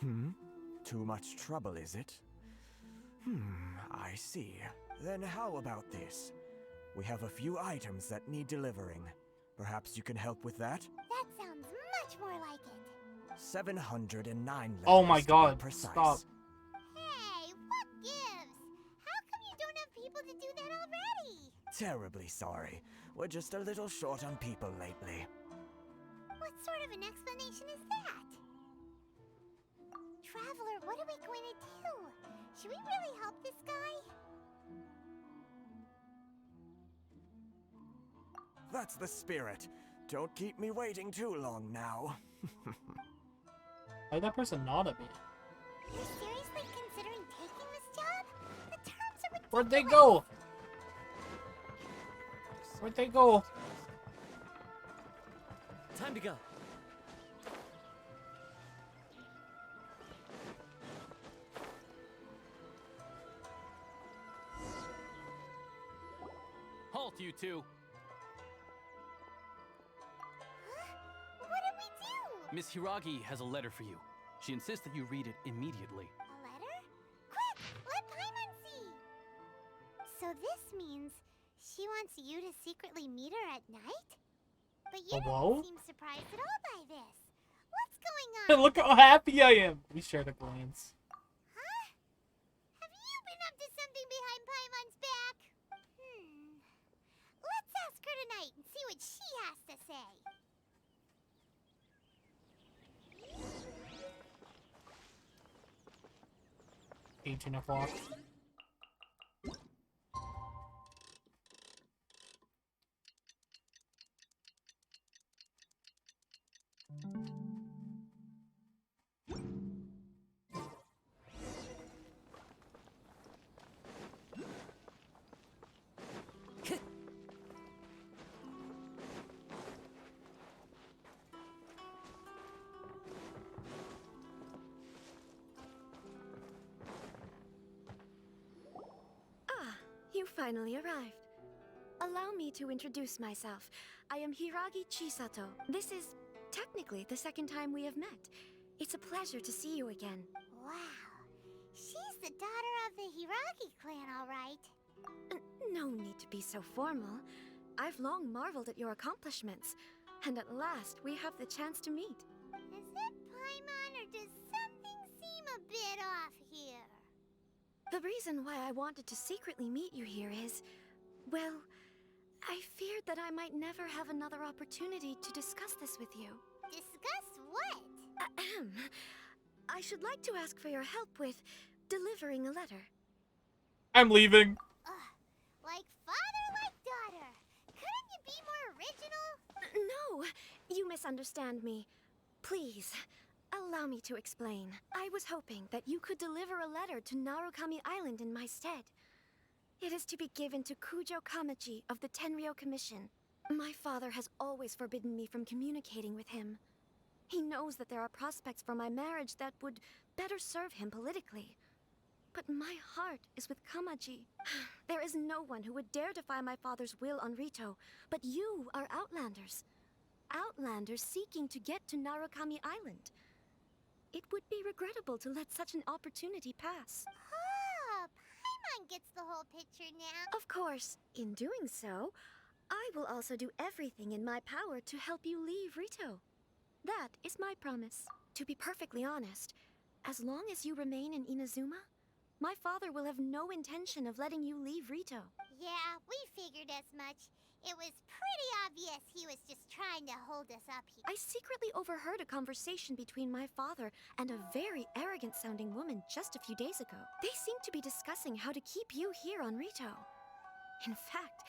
wrong? Too much trouble, is it? I see. Then how about this? We have a few items that need delivering. Perhaps you can help with that? That sounds much more like it. 709 letters, Oh my to be god, precise. stop. Hey, what gives? How come you don't have people to do that already? Terribly sorry. We're just a little short on people lately. What sort of an explanation is that? Traveler, what are we going to do? Should we really help this guy? That's the spirit. Don't keep me waiting too long now. Why'd that person nod at me? You're seriously considering taking this job? The terms are ridiculous. Where'd they go? Where'd they go? Time to go. Halt, you two! What did we do? Miss Hiragi has a letter for you. She insists that you read it immediately. A letter? Quick! Let Paimon see! So this means she wants you to secretly meet her at night? But you Hello? don't seem surprised at all by this. What's going on? Look how happy I am. We shared a glance. Huh? Have you been up to something behind Paimon's back? Let's ask her tonight and see what she has to say. Hey, 18 o'clock. You finally arrived. Allow me to introduce myself. I am Hiragi Chisato. This is technically the second time we have met. It's a pleasure to see you again. Wow. She's the daughter of the Hiragi clan, all right. No need to be so formal. I've long marveled at your accomplishments. And at last, we have the chance to meet. Is it Paimon, or does something seem a bit off here? The reason why I wanted to secretly meet you here is, well, I feared that I might never have another opportunity to discuss this with you. Discuss what? Ahem. I should like to ask for your help with delivering a letter. I'm leaving. Like father, like daughter. Couldn't you be more original? No, you misunderstand me. Please, allow me to explain. I was hoping that you could deliver a letter to Narukami Island in my stead. It is to be given to Kujo Kamachi of the Tenryou Commission. My father has always forbidden me from communicating with him. He knows that there are prospects for my marriage that would better serve him politically. But my heart is with Kamaji. There is no one who would dare defy my father's will on Rito, but you are Outlanders. Outlanders seeking to get to Narukami Island. It would be regrettable to let such an opportunity pass. Oh, Paimon gets the whole picture now. Of course, in doing so, I will also do everything in my power to help you leave Rito. That is my promise. To be perfectly honest, as long as you remain in Inazuma, my father will have no intention of letting you leave Rito. Yeah, we figured as much. It was pretty obvious he was just trying to hold us up here. I secretly overheard a conversation between my father and a very arrogant-sounding woman just a few days ago. They seemed to be discussing how to keep you here on Rito. In fact,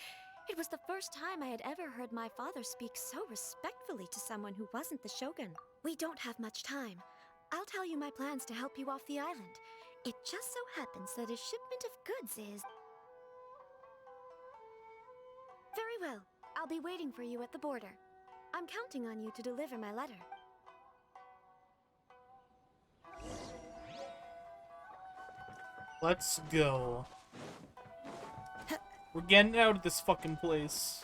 it was the first time I had ever heard my father speak so respectfully to someone who wasn't the shogun. We don't have much time. I'll tell you my plans to help you off the island. It just so happens that a shipment of goods is... Very well. I'll be waiting for you at the border. I'm counting on you to deliver my letter. Let's go. We're getting out of this fucking place.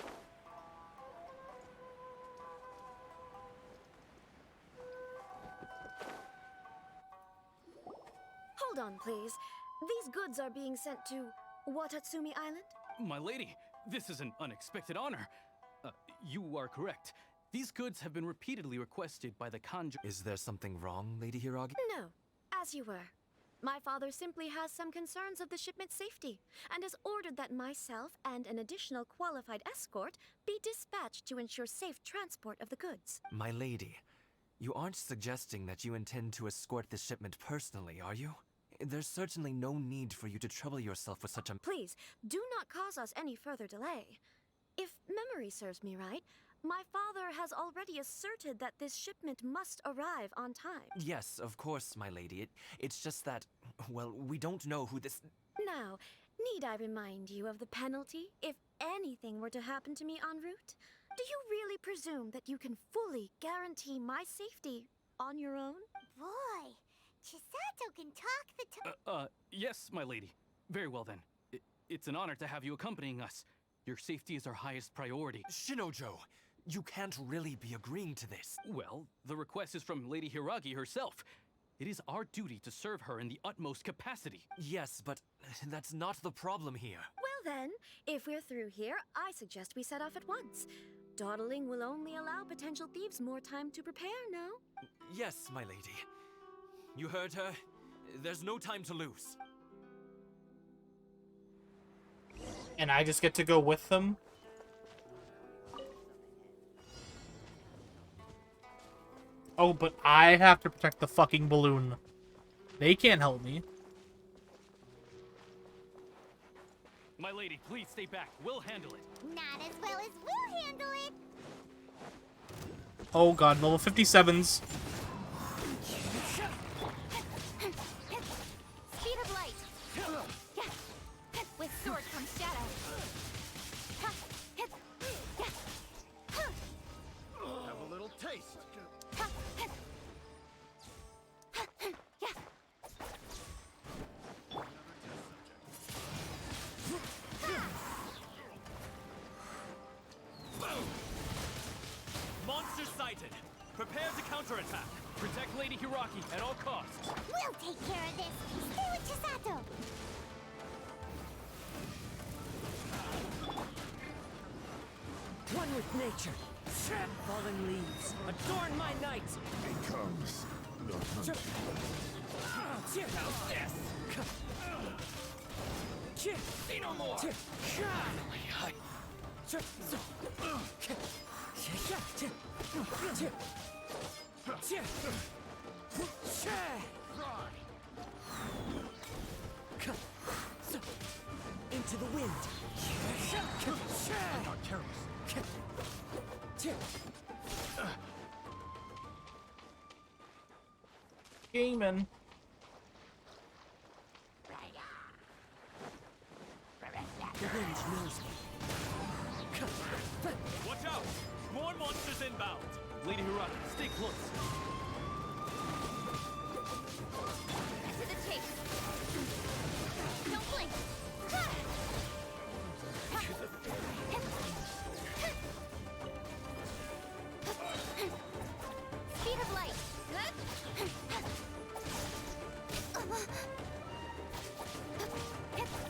Hold on, please. These goods are being sent to Watatsumi Island? My lady, this is an unexpected honor. You are correct. These goods have been repeatedly requested by the Kanjo. Is there something wrong, Lady Hiragi? No, as you were. My father simply has some concerns of the shipment's safety, and has ordered that myself and an additional qualified escort be dispatched to ensure safe transport of the goods. My lady, you aren't suggesting that you intend to escort this shipment personally, are you? There's certainly no need for you to trouble yourself with such a... Please, do not cause us any further delay. If memory serves me right, my father has already asserted that this shipment must arrive on time. Yes, of course, my lady. It's just that, well, we don't know who this... Now, need I remind you of the penalty if anything were to happen to me en route? Do you really presume that you can fully guarantee my safety on your own? Boy, Chisato can talk the talk. Yes, my lady. Very well then. It's an honor to have you accompanying us. Your safety is our highest priority. Shinojo, you can't really be agreeing to this. Well, the request is from Lady Hiragi herself. It is our duty to serve her in the utmost capacity. Yes, but that's not the problem here. Well then, if we're through here, I suggest we set off at once. Dawdling will only allow potential thieves more time to prepare, no? Yes, my lady. You heard her. There's no time to lose. And I just get to go with them? Oh, but I have to protect the fucking balloon. They can't help me. My lady, please stay back. We'll handle it. Not as well as we'll handle it. Oh god, level 57s. Speed of light. With sword comes shadow. Have a little taste. Monster sighted. Prepare to counterattack. Protect Lady Hiragi at all costs. We'll take care of this. Stay with Chisato. One with nature. Falling leaves. Adorn my night. Becomes the See no more. Into the wind. Not careless. Gaming. The wind knows me. Watch out! More monsters inbound. Lady Hirata, stay close. To the chase. Don't blink. Speed of light. Good.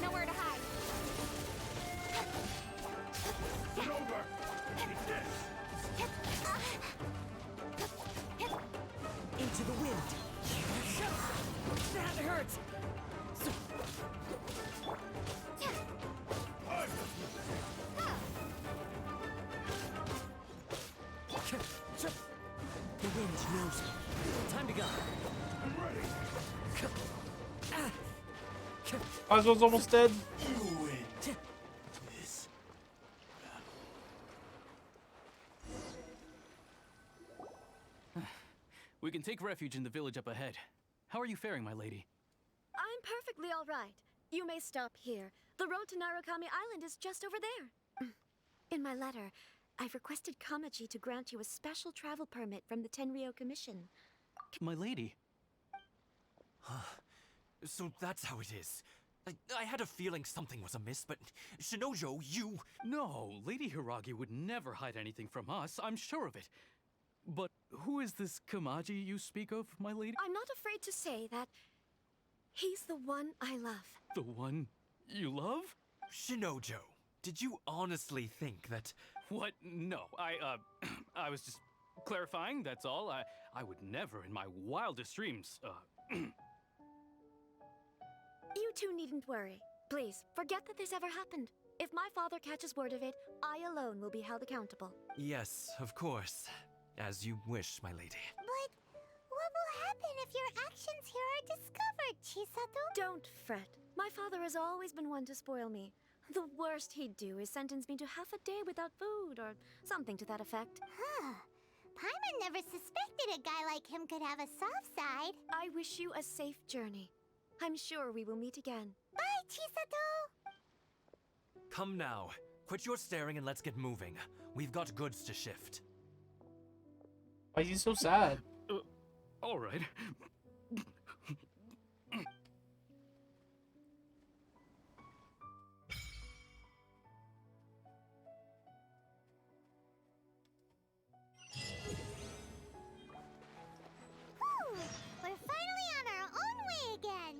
Nowhere to hide. Into the wind. That hurts. The wind knows me. Time to go. I'm ready. Oswald's almost dead. We can take refuge in the village up ahead. How are you faring, my lady? I'm perfectly all right. You may stop here. The road to Narukami Island is just over there. In my letter, I've requested Kamaji to grant you a special travel permit from the Tenryou Commission. My lady. So that's how it is. I had a feeling something was amiss, but Shinojo, you... No, Lady Hiragi would never hide anything from us, I'm sure of it. But who is this Kamaji you speak of, my lady? I'm not afraid to say that he's the one I love. The one you love? Shinojo, did you honestly think that... What? No, I was just clarifying, that's all. I would never in my wildest dreams, You two needn't worry. Please, forget that this ever happened. If my father catches word of it, I alone will be held accountable. Yes, of course. As you wish, my lady. But what will happen if your actions here are discovered, Chisato? Don't fret. My father has always been one to spoil me. The worst he'd do is sentence me to half a day without food, or something to that effect. Huh. Paimon never suspected a guy like him could have a soft side. I wish you a safe journey. I'm sure we will meet again. Bye, Chisato! Come now. Quit your staring and let's get moving. We've got goods to shift. Why is he so sad? All right. We're finally on our own way again.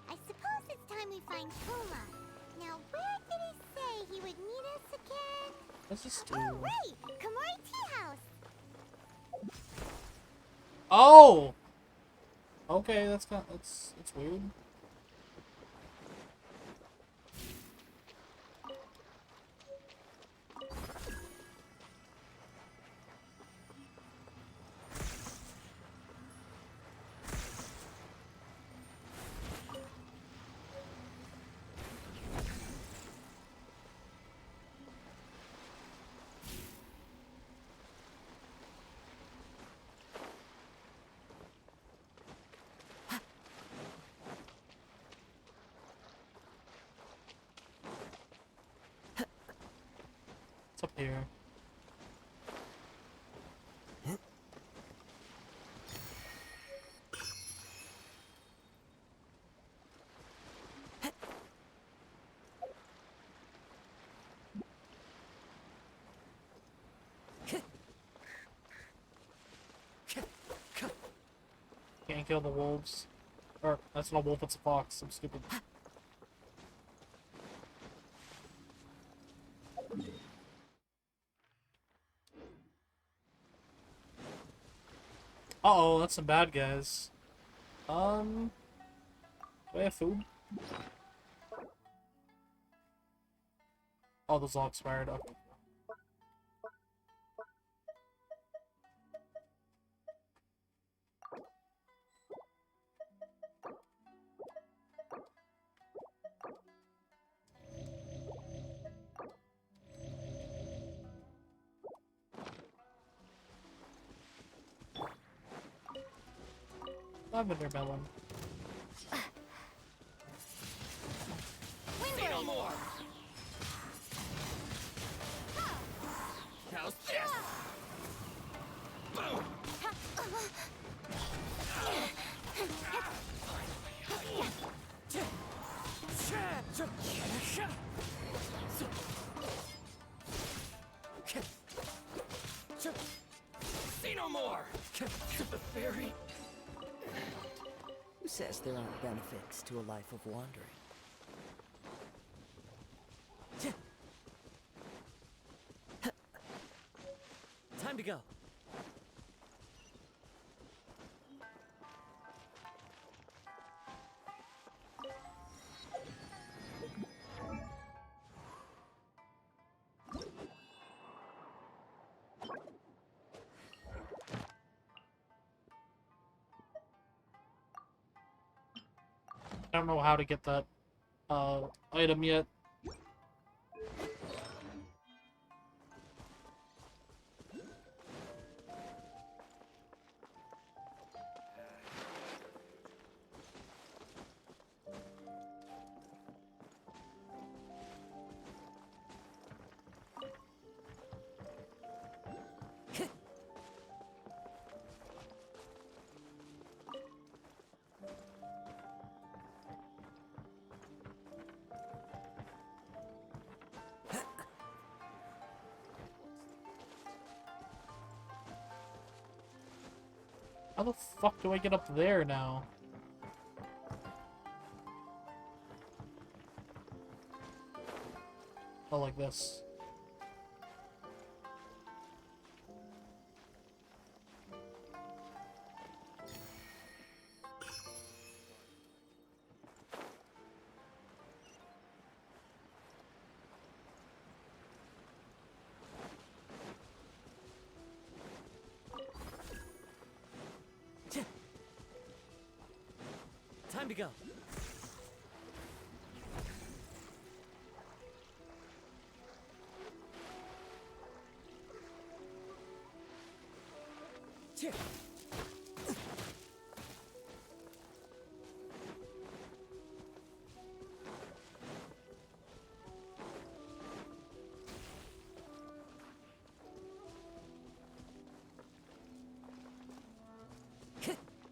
I suppose it's time we find Toma. Now, where did he say he would meet us again? Let's just do... Oh, right! Komori Tea House! Oh! Okay, that's weird. What's up here? Can't kill the wolves. Or, that's not a wolf, it's a fox. I'm stupid. Uh-oh, that's some bad guys. Do I have food? Oh, those all expired. Okay. Lavender melon. Say no more! How's this? The fairy. Who says there aren't benefits to a life of wandering? Time to go. I don't know how to get that item yet. How the fuck do I get up there now? Oh, like this. Time to go.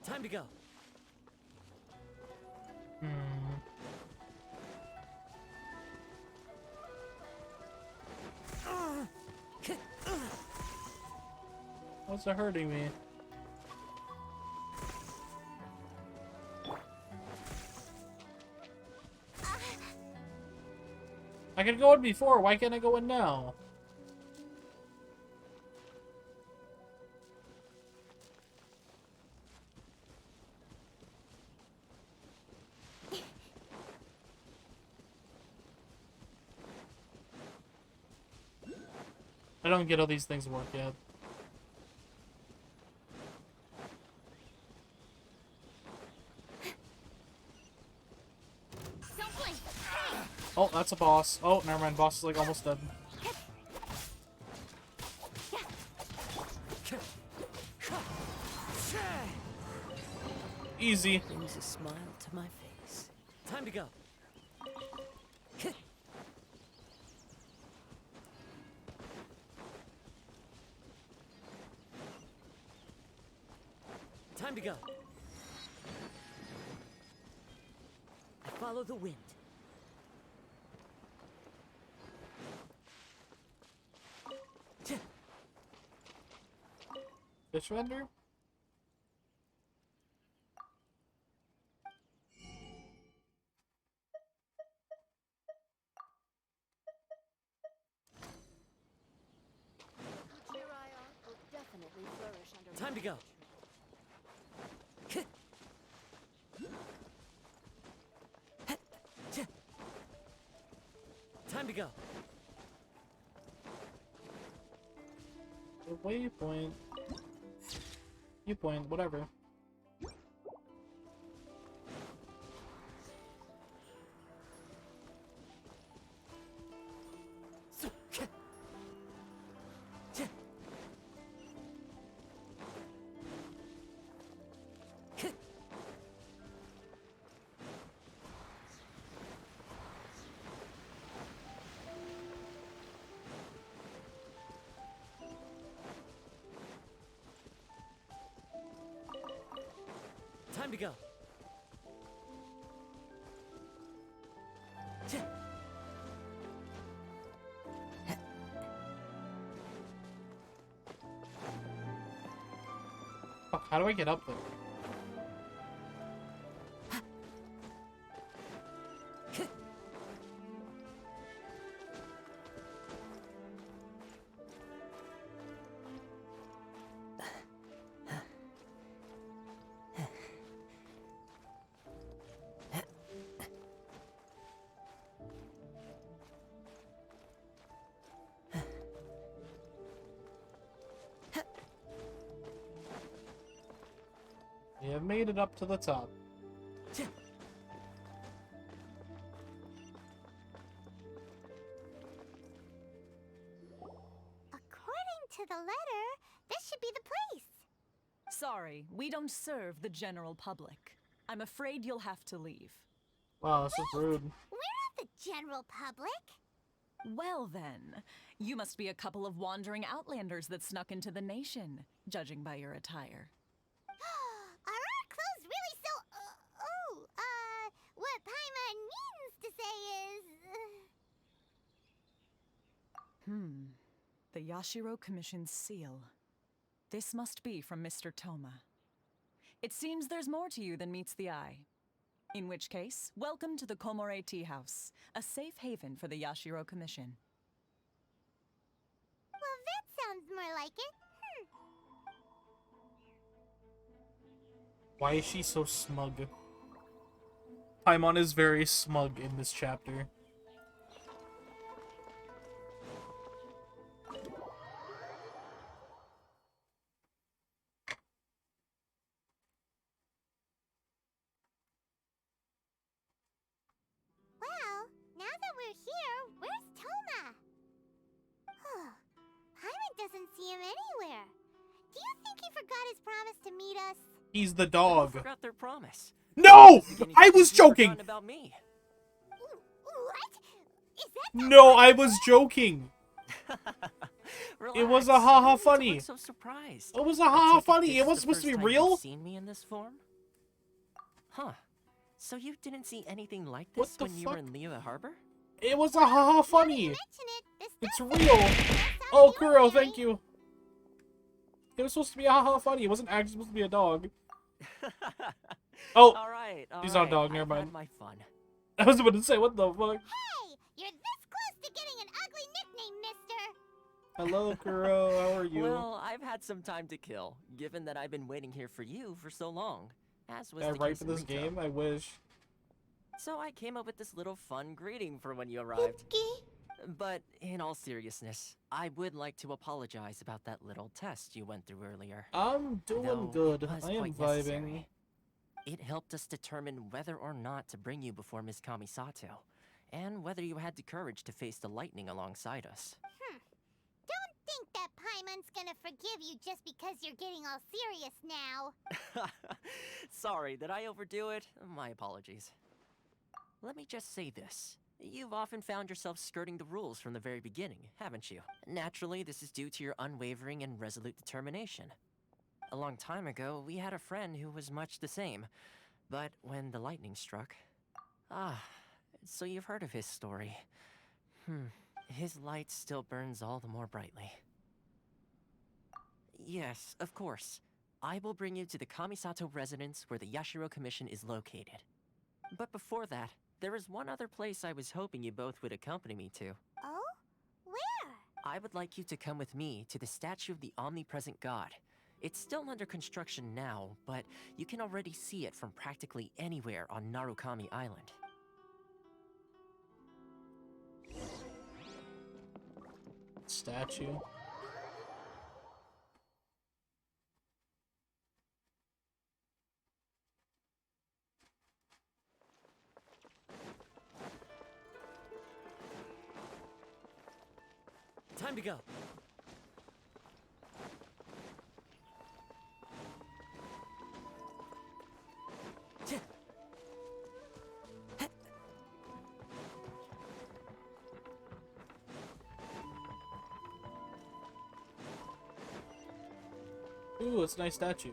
Time to go. What's it hurting me? I could go in before, why can't I go in now? I don't get how these things work yet. Oh, that's a boss. Oh, never mind. Boss is like almost dead. Easy. Brings a smile to my face. Time to go. Time to go. I follow the wind. Fish vendor? Time to go. Time to go. Waypoint. Viewpoint, whatever. Time to go. How do I get up there? We have made it up to the top. According to the letter, this should be the place. Sorry, we don't serve the general public. I'm afraid you'll have to leave. Wow, this is rude. We're not the general public. Well then, you must be a couple of wandering outlanders that snuck into the nation, judging by your attire. Are our clothes really so... what Paimon means to say is... The Yashiro Commission's seal. This must be from Mr. Toma. It seems there's more to you than meets the eye. In which case, welcome to the Komore Tea House, a safe haven for the Yashiro Commission. Well, that sounds more like it. Why is she so smug? Paimon is very smug in this chapter. Well, now that we're here, where's Toma? Paimon doesn't see him anywhere. Do you think he forgot his promise to meet us? He's the dog. Forgot their promise. No! I was joking! About me. What? Is that No, I was joking. It was a haha funny. So surprised. It was a haha funny. It wasn't supposed to be real. Seen me in this form? Huh. So you didn't see anything like this when you were in Liyue Harbor? It was a haha funny. It's real. Oh, Kuro, thank you. It was supposed to be a haha funny. It wasn't actually supposed to be a dog. Oh, he's not a dog. Never mind. My fun. I was about to say, what the fuck? Hey, you're this close to getting an ugly nickname, mister. Hello, Kuro. How are you? Well, I've had some time to kill, given that I've been waiting here for you for so long. As was the right case for in this Rito. game? I wish. So I came up with this little fun greeting for when you arrived. But in all seriousness, I would like to apologize about that little test you went through earlier. I'm doing Though good. it was I am quite vibing. necessary. It helped us determine whether or not to bring you before Miss Kamisato, and whether you had the courage to face the lightning alongside us. Don't think that Paimon's gonna forgive you just because you're getting all serious now. Sorry, did I overdo it? My apologies. Let me just say this. You've often found yourself skirting the rules from the very beginning, haven't you? Naturally, this is due to your unwavering and resolute determination. A long time ago, we had a friend who was much the same. But when the lightning struck... so you've heard of his story. His light still burns all the more brightly. Yes, of course. I will bring you to the Kamisato residence where the Yashiro Commission is located. But before that, there is one other place I was hoping you both would accompany me to. Oh? Where? I would like you to come with me to the statue of the omnipresent god. It's still under construction now, but you can already see it from practically anywhere on Narukami Island. Statue. Time to go. Ooh, it's a nice statue.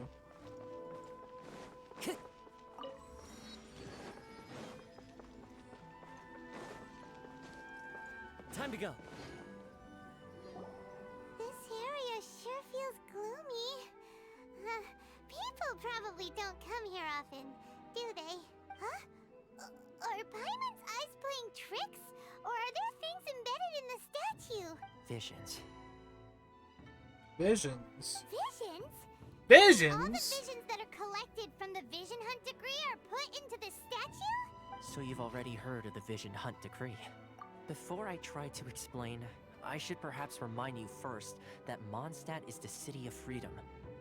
Time to go. This area sure feels gloomy. People probably don't come here often, do they? Huh? Are Paimon's eyes playing tricks? Or are there things embedded in the statue? Visions. Visions. Visions? Visions? All the visions that are collected from the Vision Hunt decree are put into the statue? So you've already heard of the Vision Hunt decree. Before I try to explain, I should perhaps remind you first that Mondstadt is the city of freedom,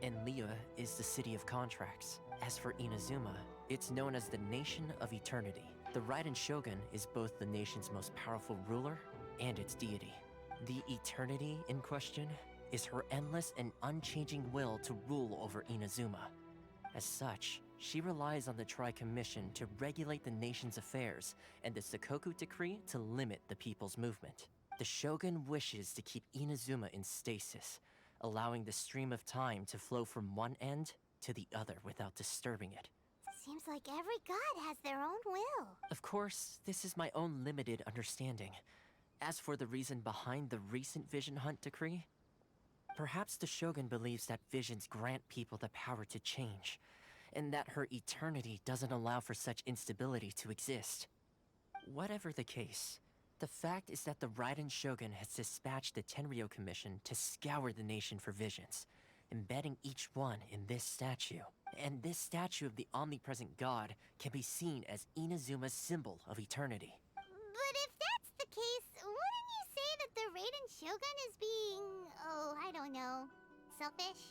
and Liyue is the city of contracts. As for Inazuma, it's known as the Nation of Eternity. The Raiden Shogun is both the nation's most powerful ruler and its deity. The Eternity in question is her endless and unchanging will to rule over Inazuma. As such, she relies on the Tri-Commission to regulate the nation's affairs and the Sakoku Decree to limit the people's movement. The Shogun wishes to keep Inazuma in stasis, allowing the stream of time to flow from one end to the other without disturbing it. Seems like every god has their own will. Of course, this is my own limited understanding. As for the reason behind the recent Vision Hunt decree, perhaps the Shogun believes that visions grant people the power to change, and that her eternity doesn't allow for such instability to exist. Whatever the case, the fact is that the Raiden Shogun has dispatched the Tenryo Commission to scour the nation for visions, embedding each one in this statue. And this statue of the omnipresent god can be seen as Inazuma's symbol of eternity. But if that's the case, wouldn't you say that the Raiden Shogun is being, oh, I don't know, selfish?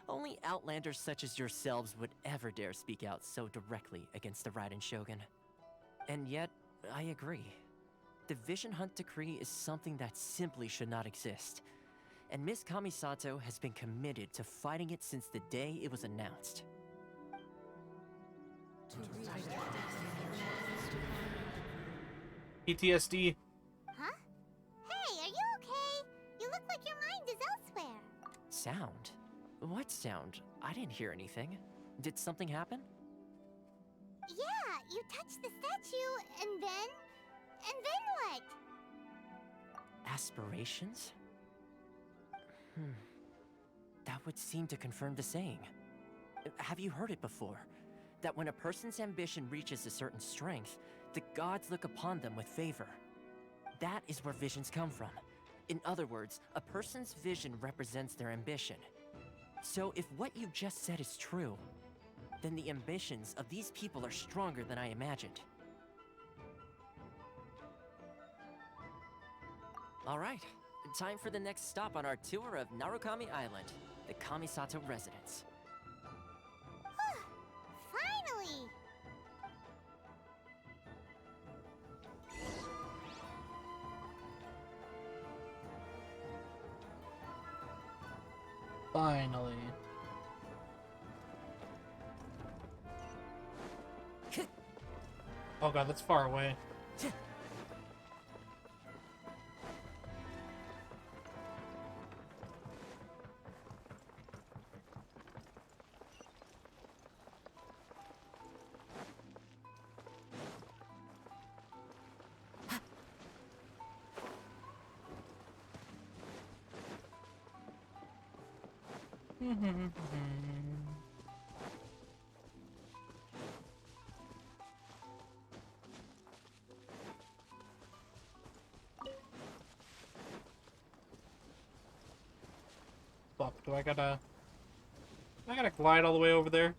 Only outlanders such as yourselves would ever dare speak out so directly against the Raiden Shogun. And yet, I agree. The Vision Hunt decree is something that simply should not exist. And Miss Kamisato has been committed to fighting it since the day it was announced. PTSD. Huh? Hey, are you okay? You look like your mind is elsewhere. Sound? What sound? I didn't hear anything. Did something happen? Yeah, you touched the statue, and then what? Aspirations? That would seem to confirm the saying. Have you heard it before? That when a person's ambition reaches a certain strength, the gods look upon them with favor. That is where visions come from. In other words, a person's vision represents their ambition. So if what you just said is true, then the ambitions of these people are stronger than I imagined. All right, time for the next stop on our tour of Narukami Island, the Kamisato residence. Finally! Finally. Oh god, that's far away. Fuck, do I gotta glide all the way over there?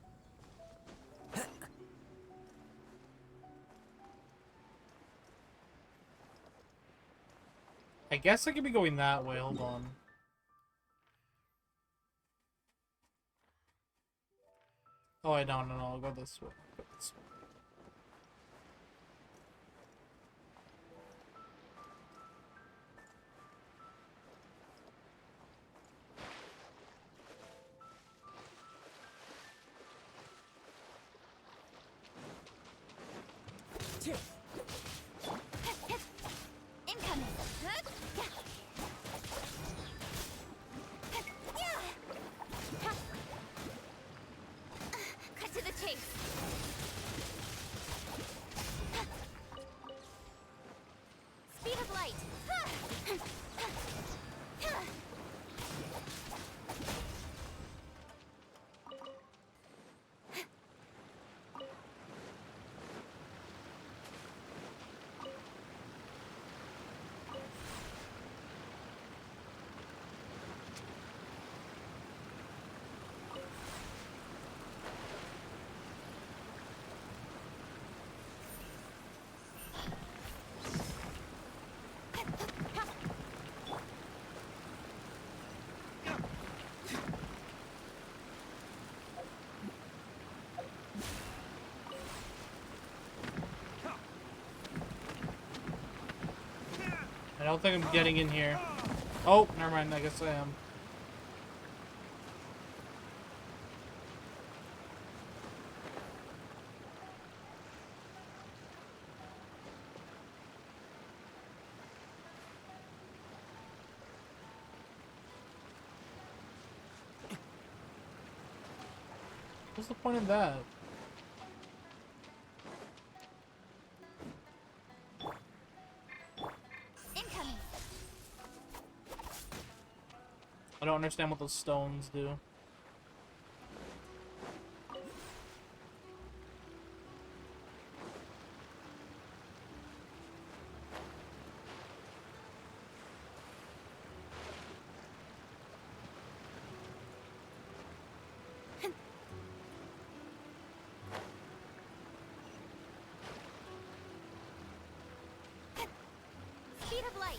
I guess I could be going that way, hold on. Oh, wait, no, I'll go this way. Go this way. Incoming! Cut to the chase! Speed of light! don't think I'm getting in here. Oh, never mind. I guess I am. What's the point of that? Incoming. I don't understand what those stones do. Speed of light.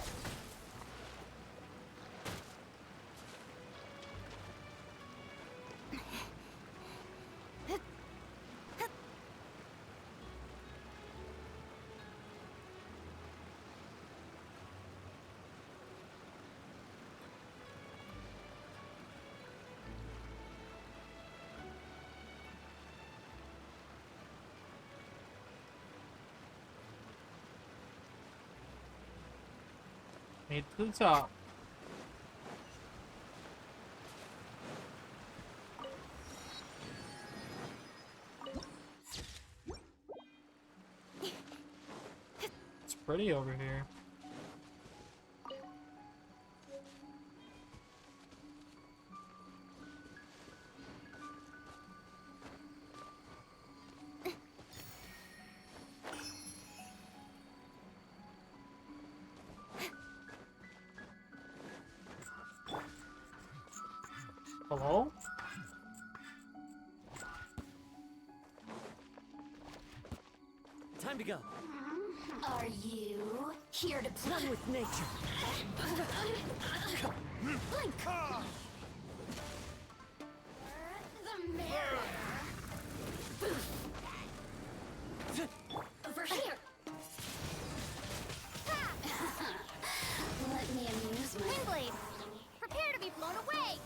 Made it to the top. It's pretty over here. Hello? Time to go. Are you here to play with nature? Blink. The mirror. Over here. Let me amuse myself. Windblade, prepare to be blown away.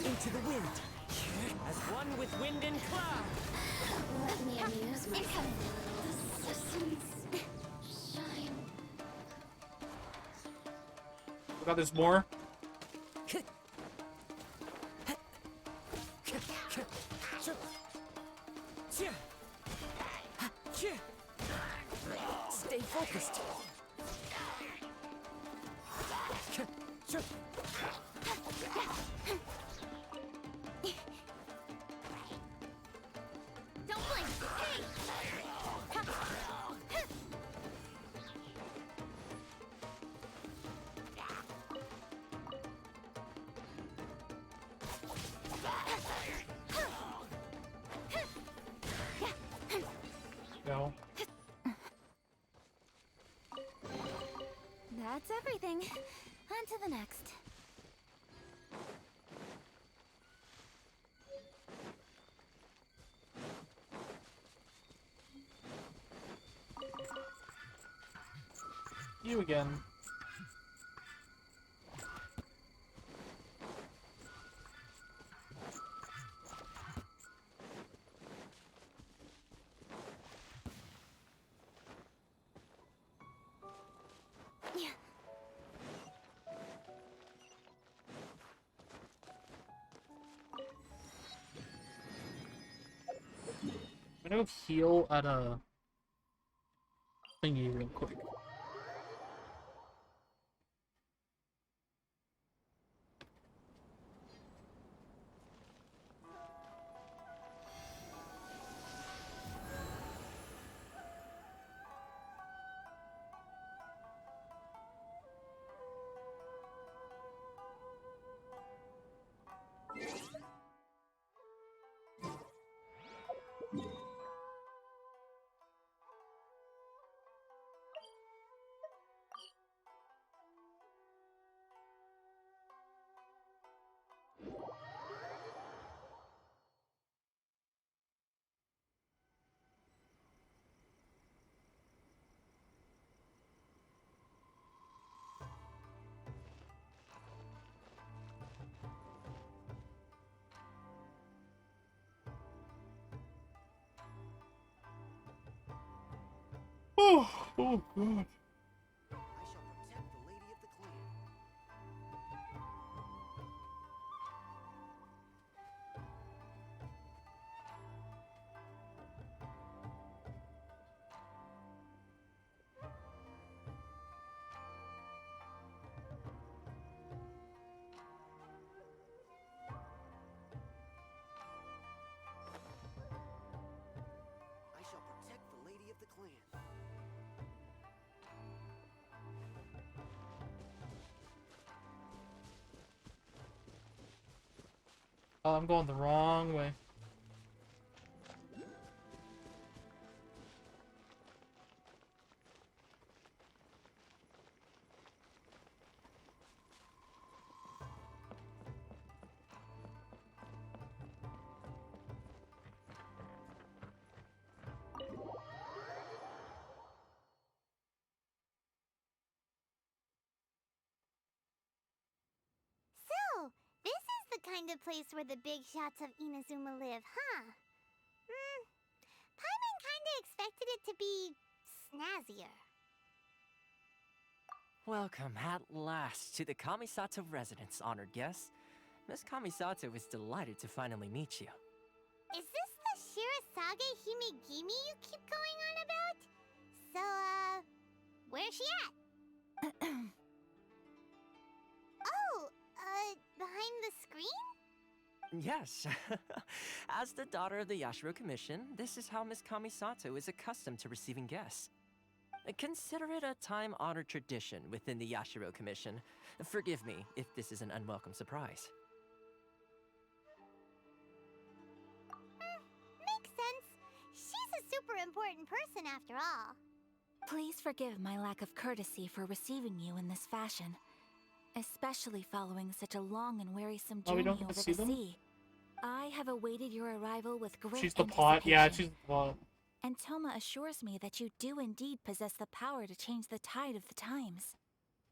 Into the wind. As one with wind and cloud. Let me amuse myself. The systems shine. Forgot there's more. Stay focused. Don't blink. Hey. Go. That's everything. On to the next. You again. Yeah. I'm gonna go heal at a thingy real quick. Oh, oh god. I shall protect the lady of the clan. I shall protect the lady of the clan. Oh, I'm going the wrong way. So, this is the kind of place where the big shots of Inazuma live, huh? Paimon kinda expected it to be snazzier. Welcome at last to the Kamisato residence, honored guests. Miss Kamisato is delighted to finally meet you. Is this the Shirasage Himegimi you keep going on about? So, where's she at? Oh, behind the screen? Yes. As the daughter of the Yashiro Commission, this is how Miss Kamisato is accustomed to receiving guests. Consider it a time-honored tradition within the Yashiro Commission. Forgive me if this is an unwelcome surprise. Makes sense. She's a super important person after all. Please forgive my lack of courtesy for receiving you in this fashion, especially following such a long and wearisome Oh, we journey don't get over to see the them? sea. I have awaited your arrival with great She's the pot. Yeah, anticipation. she's the pot. And Toma assures me that you do indeed possess the power to change the tide of the times.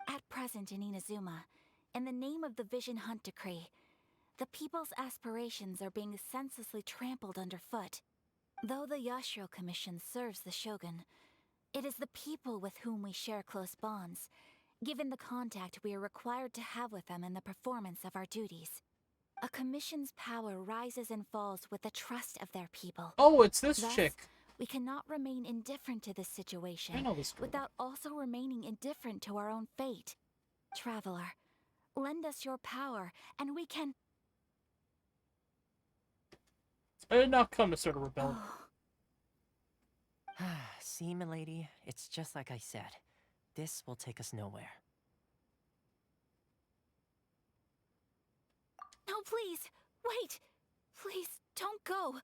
At present in Inazuma, in the name of the Vision Hunt Decree, the people's aspirations are being senselessly trampled underfoot. Though the Yashiro Commission serves the Shogun, it is the people with whom we share close bonds, given the contact we are required to have with them in the performance of our duties. A commission's power rises and falls with the trust of their people. Oh, it's this Thus, chick. we cannot remain indifferent to this situation I know this girl. without also remaining indifferent to our own fate. Traveler, lend us your power, and we can... I did not come to sort of rebel. See, milady, it's just like I said. This will take us nowhere. No, please, wait! Please, don't go!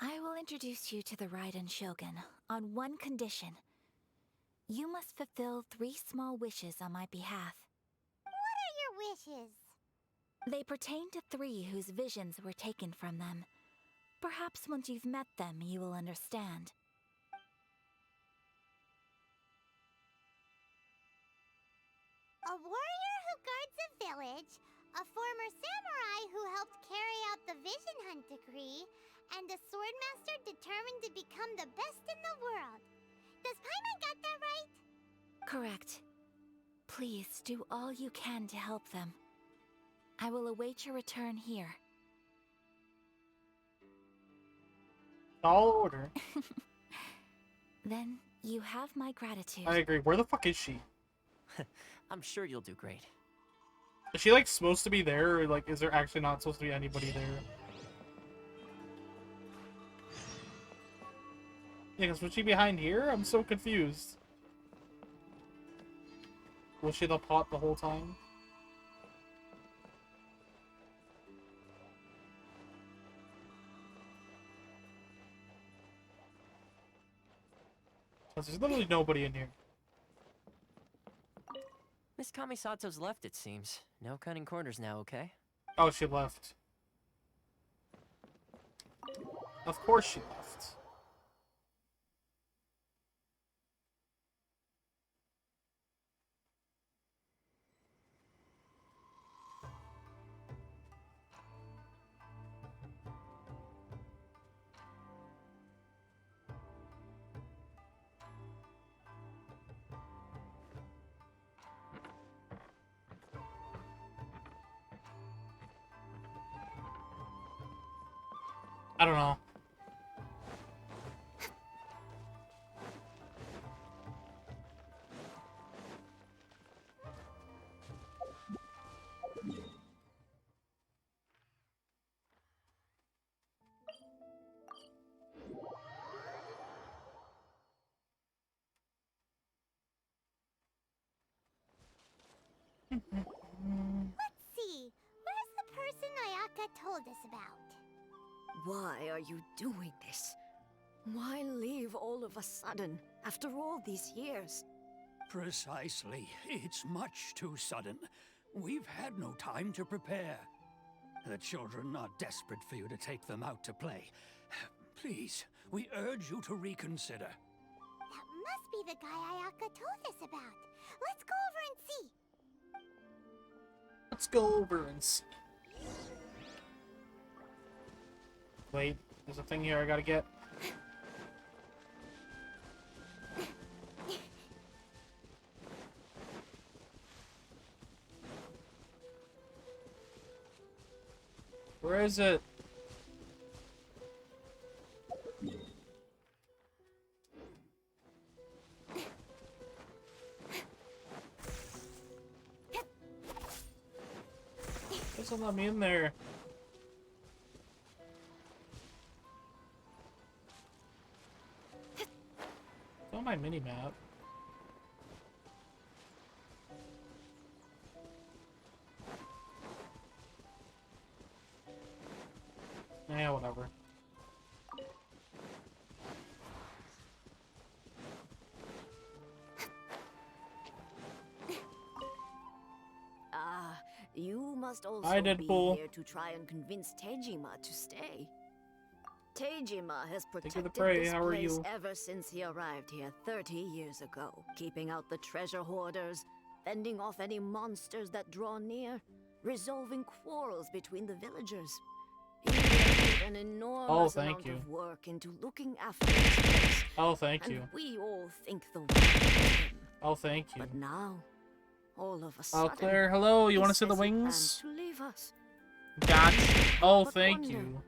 I will introduce you to the Raiden Shogun on one condition. You must fulfill 3 small wishes on my behalf. What are your wishes? They pertain to 3 whose visions were taken from them. Perhaps once you've met them, you will understand. A warrior who guards a village, a former samurai who helped carry out the Vision Hunt Decree, and a swordmaster determined to become the best in the world. Does Paimon got that right? Correct. Please do all you can to help them. I will await your return here. All order. Then you have my gratitude. I agree. Where the fuck is she? I'm sure you'll do great. Is she like supposed to be there, or like is there actually not supposed to be anybody there? Yeah, because was she behind here? I'm so confused. Was she the pot the whole time? There's literally nobody in here. Miss Kamisato's left, it seems. No cutting corners now, okay? Oh, she left. Of course she left. I don't know. Let's see. Where's the person Ayaka told us about? Why are you doing this? Why leave all of a sudden, after all these years? Precisely. It's much too sudden. We've had no time to prepare. The children are desperate for you to take them out to play. Please, we urge you to reconsider. That must be the guy Ayaka told us about. Let's go over and see. Let's go over and see. Wait, there's a thing here I gotta get. Where is it? Doesn't let me in there. It's on my mini map. Yeah, whatever. Ah, you must also Hi, be Deadpool. here to try and convince Tejima to stay. Tejima has Take protected the prey, this how are place you? ever since he arrived here 30 years ago, keeping out the treasure hoarders, fending off any monsters that draw near, resolving quarrels between the villagers. He put an enormous thank amount you. of work into looking after this place. Oh, thank and you. we all think the world of him. Oh, thank you. But now, all of a Oh, sudden, Claire, hello. You he want to see the says he plans wings? to leave us. Gotcha. Oh, But thank wonder, you.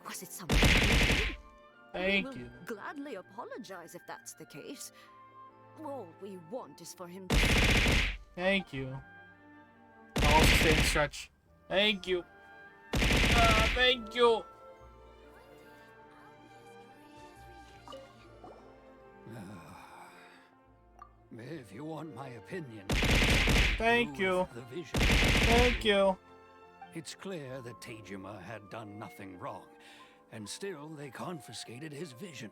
Was it something we did? Thank we will you. gladly apologize if that's the case. All we want is for him to... Thank you. I'll also stay and stretch. Thank you. Thank you. If you want my opinion, Thank you. the vision. Thank you. It's clear that Tejima had done nothing wrong, and still they confiscated his vision.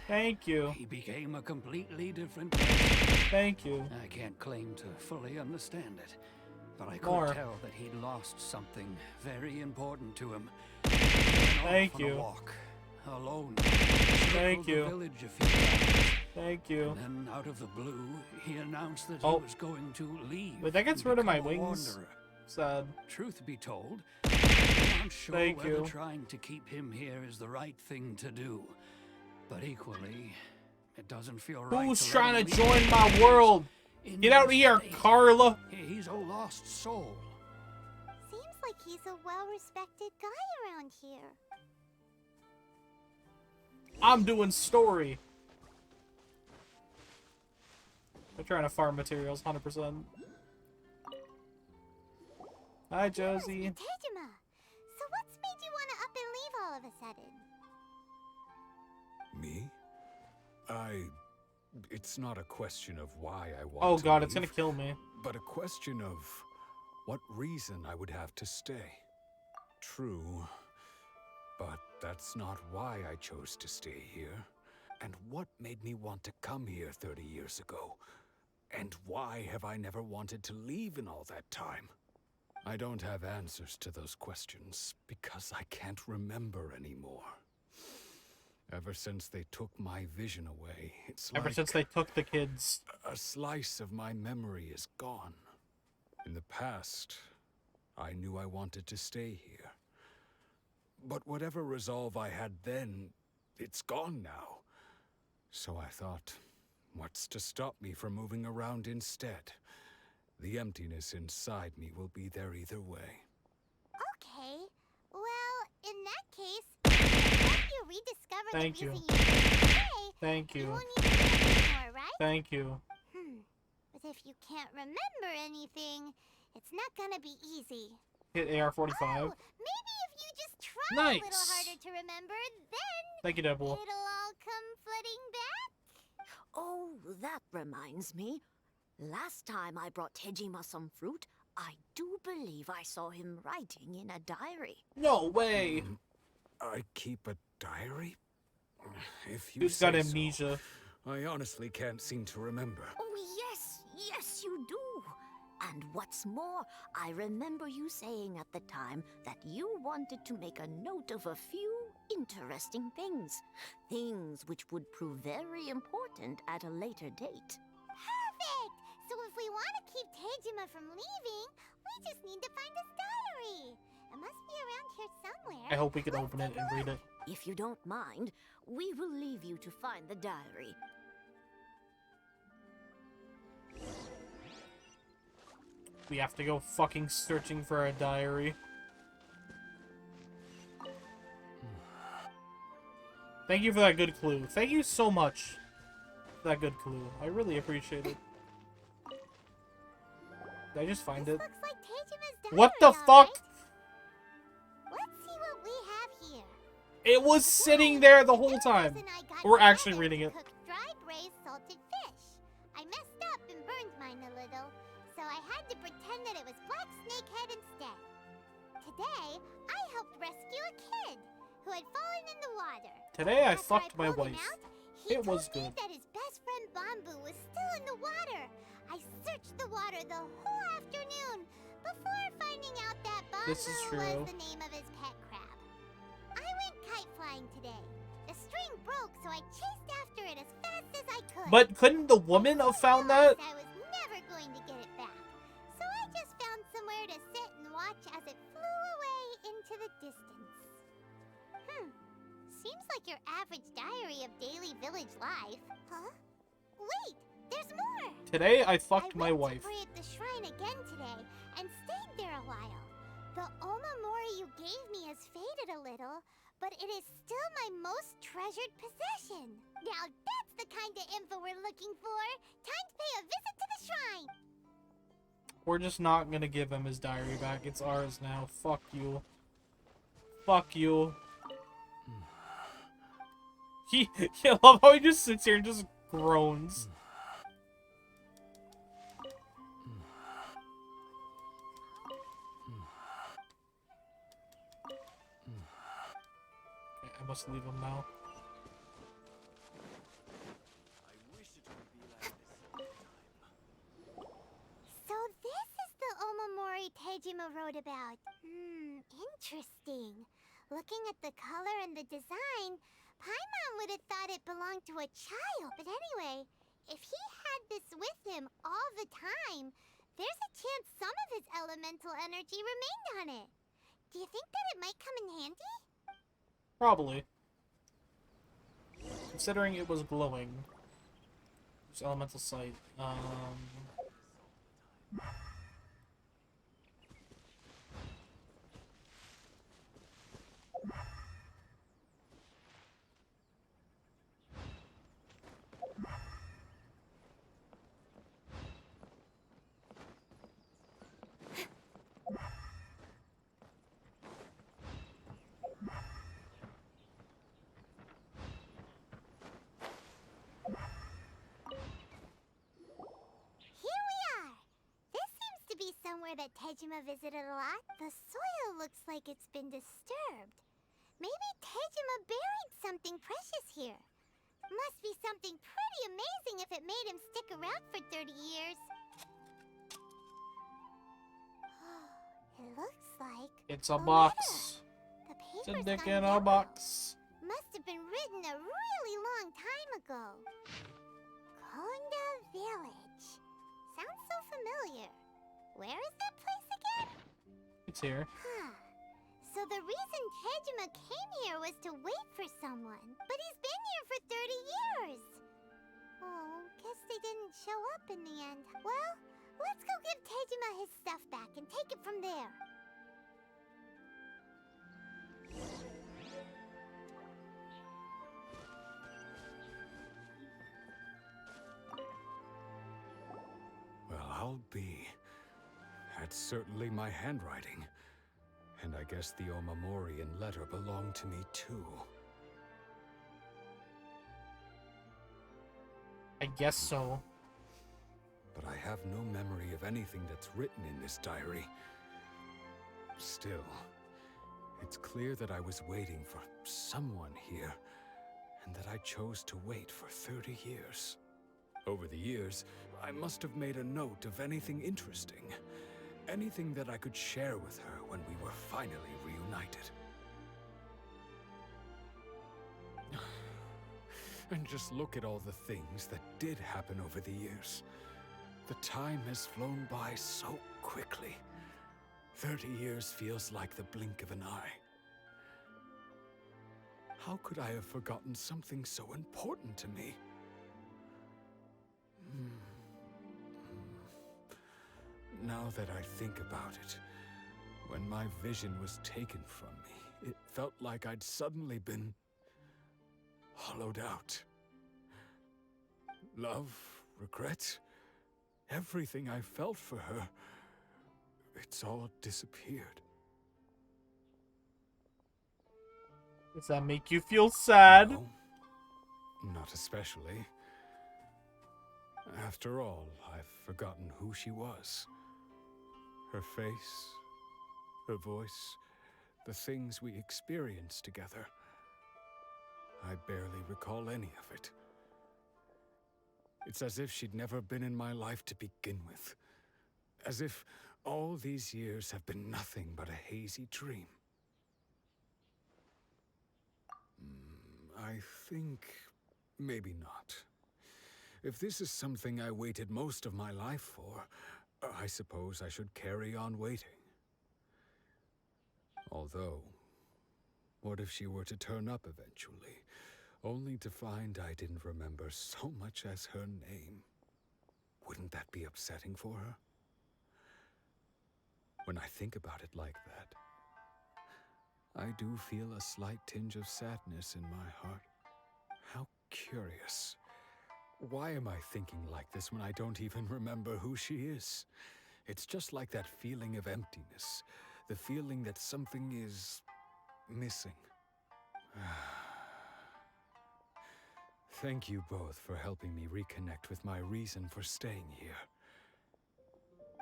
Thank you. He became a completely different person. Thank you. I can't claim to fully understand it, but I could More. tell that he'd lost something very important to him. Thank On a you. walk, alone. Thank circled you. The village a few times. Thank you. And then, out of the blue, he announced that Oh. he was going to leave. Wait, that gets and rid of my become a wings? wanderer. Sad. Truth be told, I'm not sure Thank whether you. trying to keep him here is the right thing to do. But equally, it doesn't feel right. Who's to let trying him to leave join my his world? in Get out this here, state. Carla. He's a lost soul. Seems like he's a well-respected guy around here. I'm doing story. They're trying to farm materials, 100%. Hi, Josie. Tejima, so what's made you want to up and leave all of a sudden? Me? It's not a question of why I want Oh to god, it's gonna leave, kill me. but a question of what reason I would have to stay. True, but that's not why I chose to stay here. And what made me want to come here 30 years ago? And why have I never wanted to leave in all that time? I don't have answers to those questions because I can't remember anymore. Ever since they took my vision away, it's Ever like since they took the kids. a slice of my memory is gone. In the past, I knew I wanted to stay here. But whatever resolve I had then, it's gone now. So I thought, what's to stop me from moving around instead? The emptiness inside me will be there either way. Okay, well, in that rediscover Thank the you. reason you came today, Thank you you. won't need to do it anymore, right? Thank you. But if you can't remember anything, it's not gonna be easy. Hit AR-45. Oh, maybe if you just try a little Nice. harder to remember, then Thank you, Deadpool. it'll all come flooding back. Oh, that reminds me. Last time I brought Tejima some fruit, I do believe I saw him writing in a diary. No way. I keep a diary? If you Who's say got amnesia? So, I honestly can't seem to remember. Oh, yes, you do. And what's more, I remember you saying at the time that you wanted to make a note of a few interesting things. Things which would prove very important at a later date. Perfect! So if we want to keep Tejima from leaving, we just need to find his diary. It must be around here somewhere. I hope we can open it and read it. If you don't mind, we will leave you to find the diary. We have to go fucking searching for a diary. Thank you for that good clue. Thank you so much for that good clue. I really appreciate it. Did I just find it? Looks like Tejima's diary, What the all fuck? right. Let's see what we have here. It was sitting there the whole time. We're actually reading it. Cook dry braised salted fish. I messed up and burned mine a little, so I had to pretend that it was black snakehead instead. Today, I helped rescue a kid who had fallen in the water. Today I After fucked my pulled him wife. out, he It told was me good. that his best friend Bamboo was still in the water. I searched the water the whole afternoon before finding out that This is Bamboo true. was the name of his pet crab. I went kite flying today. The string broke, so I chased after it as fast as I could. But couldn't the woman have found that? I was never going to get it back, so I just found somewhere to sit and watch as it flew away into the distance. Seems like your average diary of daily village life. Huh? Wait, there's more! Today I fucked I my went wife. to pray at the shrine again today and stayed there a while. The Omamori you gave me has faded a little, but it is still my most treasured possession. Now that's the kind of info we're looking for. Time to pay a visit to the shrine. We're just not gonna give him his diary back. It's ours now. Fuck you. Fuck you. I love how he just sits here and just groans. Okay, I must leave him now. So this is the Omamori Tejima wrote about. Interesting. Looking at the color and the design, Paimon would have thought it belonged to a child. But anyway, if he had this with him all the time, there's a chance some of his elemental energy remained on it. Do you think that it might come in handy? Probably. Considering it was glowing. It's elemental sight. Here we are! This seems to be somewhere that Tejima visited a lot. The soil looks like it's been disturbed. Maybe Tejima buried something precious here. Must be something pretty amazing if it made him stick around for 30 years. It looks like It's a box. the It's a paper's dick gone in a yellow. box. Must have been written a really long time ago. Konda Village. Sounds so familiar. Where is that place again? It's here. Huh. So the reason Tejima came here was to wait for someone. But he's been here for 30 years. Oh, guess they didn't show up in the end. Well, let's go give Tejima his stuff back and take it from there. I'll be. That's certainly my handwriting. And I guess the Omamorian letter belonged to me too. I guess so. But I have no memory of anything that's written in this diary. Still, it's clear that I was waiting for someone here, and that I chose to wait for 30 years. Over the years, I must have made a note of anything interesting. Anything that I could share with her when we were finally reunited. And just look at all the things that did happen over the years. The time has flown by so quickly. 30 years feels like the blink of an eye. How could I have forgotten something so important to me? Now that I think about it, when my vision was taken from me, it felt like I'd suddenly been hollowed out. Love, regret, everything I felt for her, it's all disappeared. Does that make you feel sad? No, not especially. After all, I've forgotten who she was. Her face, her voice, the things we experienced together. I barely recall any of it. It's as if she'd never been in my life to begin with. As if all these years have been nothing but a hazy dream. I think maybe not. If this is something I waited most of my life for, I suppose I should carry on waiting. Although, what if she were to turn up eventually, only to find I didn't remember so much as her name? Wouldn't that be upsetting for her? When I think about it like that, I do feel a slight tinge of sadness in my heart. How curious. Why am I thinking like this when I don't even remember who she is? It's just like that feeling of emptiness, the feeling that something is missing. Thank you both for helping me reconnect with my reason for staying here.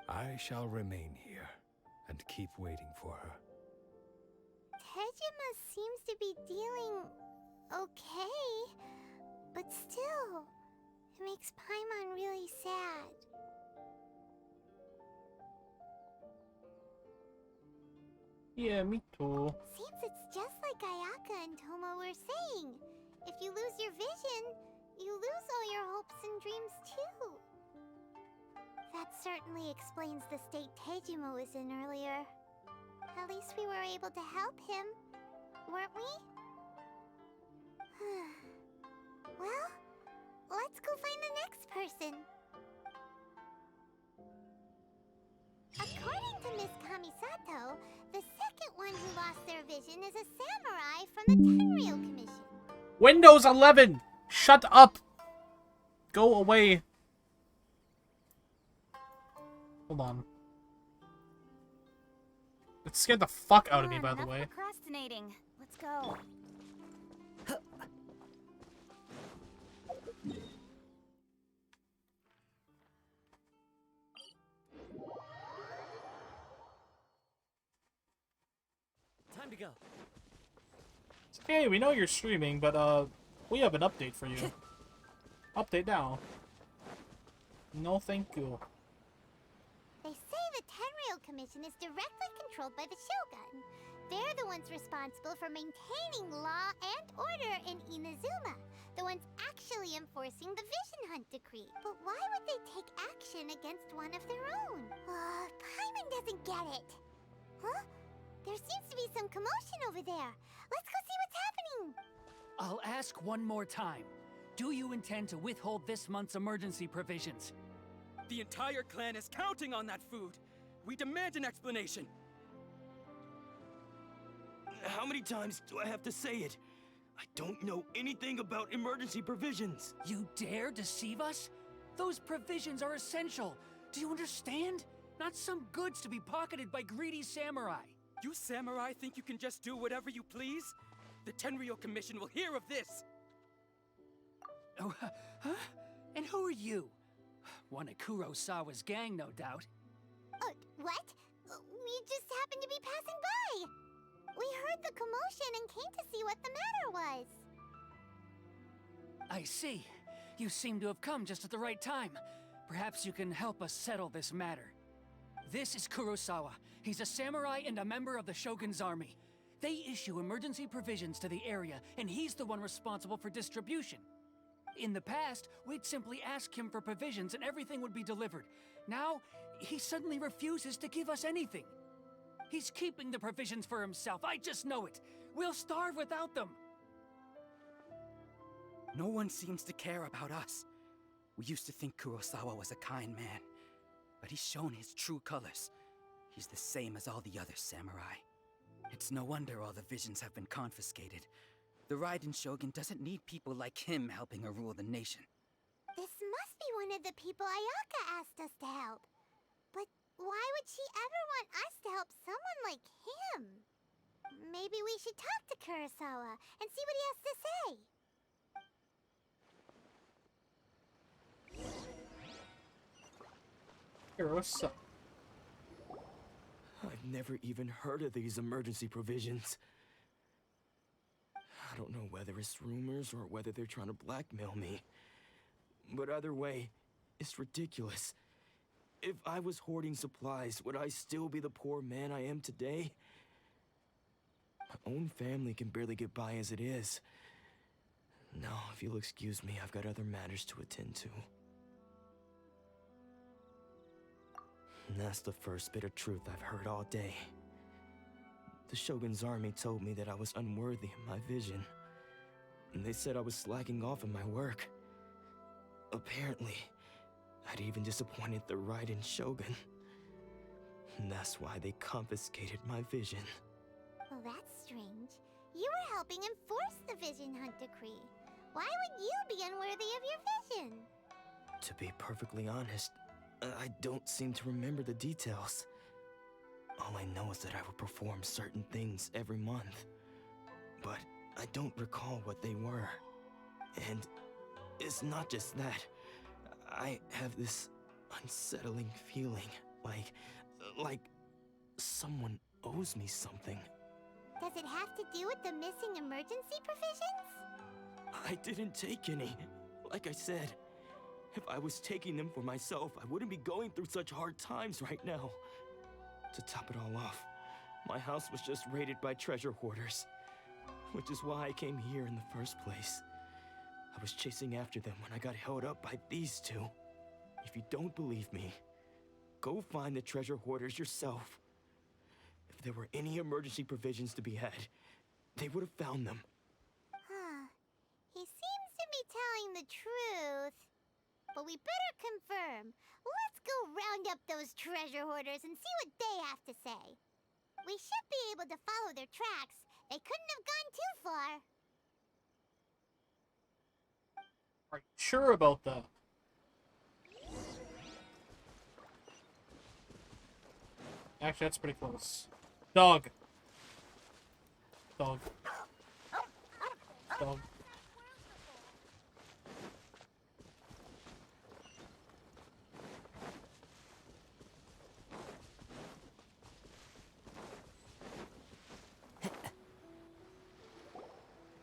I shall remain here and keep waiting for her. Tejima seems to be dealing okay, but still, it makes Paimon really sad. Yeah, me too. Seems it's just like Ayaka and Toma were saying. If you lose your vision, you lose all your hopes and dreams too. That certainly explains the state Tejima was in earlier. At least we were able to help him, weren't we? Well, let's go find the next person. According to Miss Kamisato, the second one who lost their vision is a samurai from the Tenryou Commission. Windows 11! Shut up! Go away. Hold on. It scared the fuck out of me, by the way. Procrastinating. Let's go. Time to go. Hey, we know you're streaming, but we have an update for you. Update now. No thank you. They say the Tenryou Commission is directly controlled by the Shogun. They're the ones responsible for maintaining law and order in Inazuma. The ones actually enforcing the Vision Hunt Decree. But why would they take action against one of their own? Paimon doesn't get it. Huh? There seems to be some commotion over there. Let's go see what's happening. I'll ask one more time. Do you intend to withhold this month's emergency provisions? The entire clan is counting on that food. We demand an explanation. How many times do I have to say it? I don't know anything about emergency provisions. You dare deceive us? Those provisions are essential. Do you understand? Not some goods to be pocketed by greedy samurai. You samurai think you can just do whatever you please? The Tenryou Commission will hear of this! Oh, huh? And who are you? One of Kurosawa's gang, no doubt. What? We just happened to be passing by. We heard the commotion and came to see what the matter was. I see. You seem to have come just at the right time. Perhaps you can help us settle this matter. This is Kurosawa. He's a samurai and a member of the Shogun's army. They issue emergency provisions to the area, and he's the one responsible for distribution. In the past, we'd simply ask him for provisions and everything would be delivered. Now, he suddenly refuses to give us anything. He's keeping the provisions for himself, I just know it. We'll starve without them. No one seems to care about us. We used to think Kurosawa was a kind man, but he's shown his true colors. He's the same as all the other samurai. It's no wonder all the visions have been confiscated. The Raiden Shogun doesn't need people like him helping her rule the nation. This must be one of the people Ayaka asked us to help. But why would she ever want us to help someone like him? Maybe we should talk to Kurosawa and see what he has to say. Kurosawa. I've never even heard of these emergency provisions. I don't know whether it's rumors or whether they're trying to blackmail me. But either way, it's ridiculous. If I was hoarding supplies, would I still be the poor man I am today? My own family can barely get by as it is. Now, if you'll excuse me, I've got other matters to attend to. And that's the first bit of truth I've heard all day. The Shogun's army told me that I was unworthy in my vision. And they said I was slacking off in my work. Apparently, I'd even disappointed the Raiden Shogun. And that's why they confiscated my vision. Well, that's strange. You were helping enforce the Vision Hunt Decree. Why would you be unworthy of your vision? To be perfectly honest, I don't seem to remember the details. All I know is that I would perform certain things every month. But I don't recall what they were. And it's not just that. I have this unsettling feeling, like someone owes me something. Does it have to do with the missing emergency provisions? I didn't take any. Like I said, if I was taking them for myself, I wouldn't be going through such hard times right now. To top it all off, my house was just raided by treasure hoarders, which is why I came here in the first place. I was chasing after them when I got held up by these two. If you don't believe me, go find the treasure hoarders yourself. If there were any emergency provisions to be had, they would have found them. Huh. He seems to be telling the truth. But we better confirm. Let's go round up those treasure hoarders and see what they have to say. We should be able to follow their tracks. They couldn't have gone too far. Are you sure about that? Actually, that's pretty close. Dog. Dog. Dog.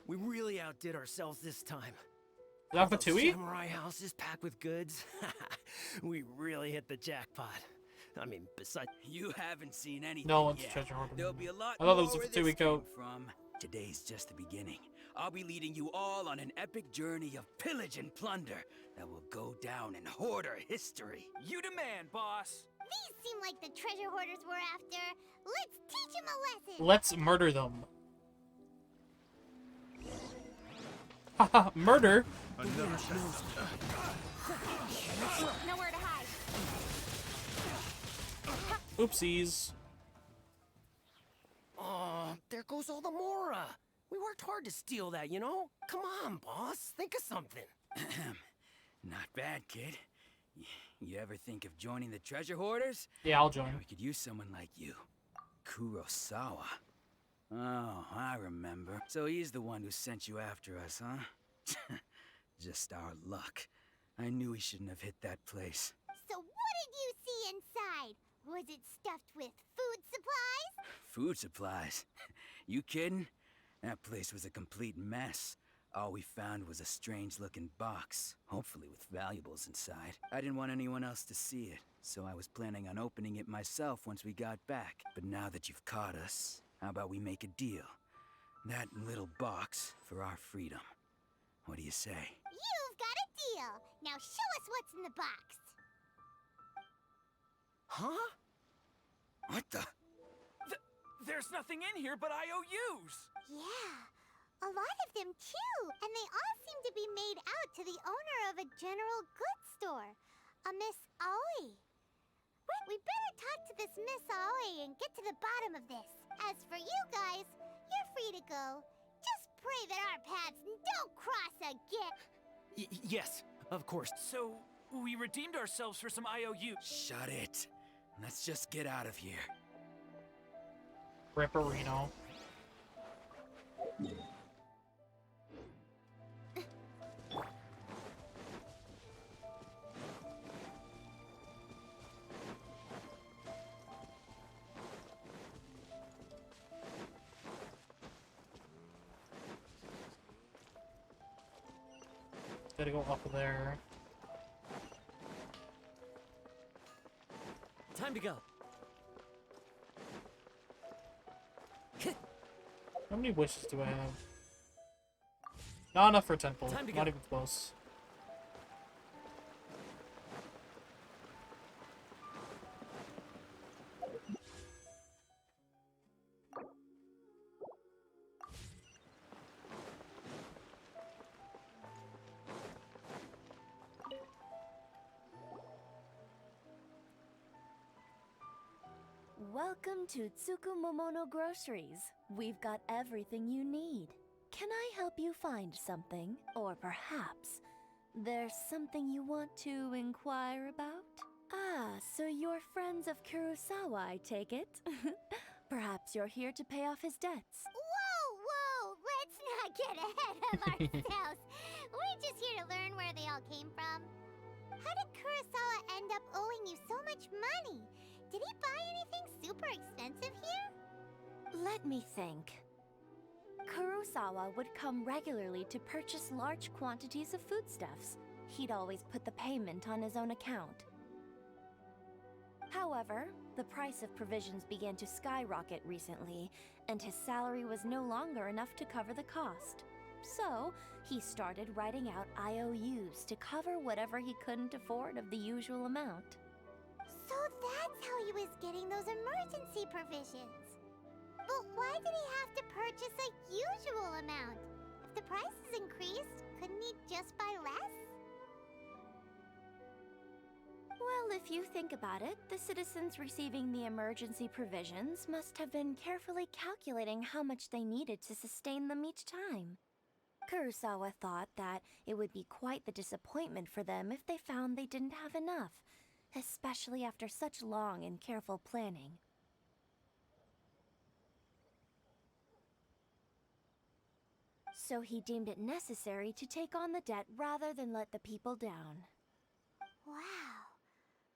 We really outdid ourselves this time. Is that Fatui? Samurai house is packed with goods. We really hit the jackpot. I mean, besides, you haven't seen anything No, it's yet. treasure hoarder. There'll be a lot I thought more it was a where Fatui this came coat. from. Today's just the beginning. I'll be leading you all on an epic journey of pillage and plunder that will go down in hoarder history. You demand, boss. These seem like the treasure hoarders we're after. Let's teach them a lesson. Let's murder them. Haha, murder? Nowhere to hide. Oopsies. Oh, there goes all the Mora. We worked hard to steal that, you know? Come on, boss. Think of something. Not bad, kid. You ever think of joining the treasure hoarders? Yeah, I'll join. We could use someone like you. Kurosawa. Oh, I remember. So he's the one who sent you after us, huh? Just our luck. I knew he shouldn't have hit that place. So what did you see inside? Was it stuffed with food supplies? Food supplies? You kidding? That place was a complete mess. All we found was a strange-looking box, hopefully with valuables inside. I didn't want anyone else to see it, so I was planning on opening it myself once we got back. But now that you've caught us, how about we make a deal? That little box for our freedom. What do you say? You've got a deal. Now show us what's in the box. Huh? What the? There's nothing in here but IOUs! Yeah, a lot of them too. And they all seem to be made out to the owner of a general goods store, a Miss Aoi. We better talk to this Miss Aoi and get to the bottom of this. As for you guys, you're free to go. Just pray that our paths don't cross again. Yes, of course. So, we redeemed ourselves for some IOU. Shut it. Let's just get out of here. Ripperino. Gotta go up there. Time to go. How many wishes do I have? Not enough for a temple. Time to Not go. even close. Welcome to Tsukumomono Groceries. We've got everything you need. Can I help you find something? Or perhaps there's something you want to inquire about? Ah, so you're friends of Kurosawa, I take it? Perhaps you're here to pay off his debts. Whoa! Let's not get ahead of ourselves. We're just here to learn where they all came from. How did Kurosawa end up owing you so much money? Did he buy anything super expensive here? Let me think. Kurosawa would come regularly to purchase large quantities of foodstuffs. He'd always put the payment on his own account. However, the price of provisions began to skyrocket recently, and his salary was no longer enough to cover the cost. So, he started writing out IOUs to cover whatever he couldn't afford of the usual amount. So that's how he was getting those emergency provisions. But why did he have to purchase a usual amount? If the prices increased, couldn't he just buy less? Well, if you think about it, the citizens receiving the emergency provisions must have been carefully calculating how much they needed to sustain them each time. Kurosawa thought that it would be quite the disappointment for them if they found they didn't have enough, especially after such long and careful planning. So he deemed it necessary to take on the debt rather than let the people down. Wow.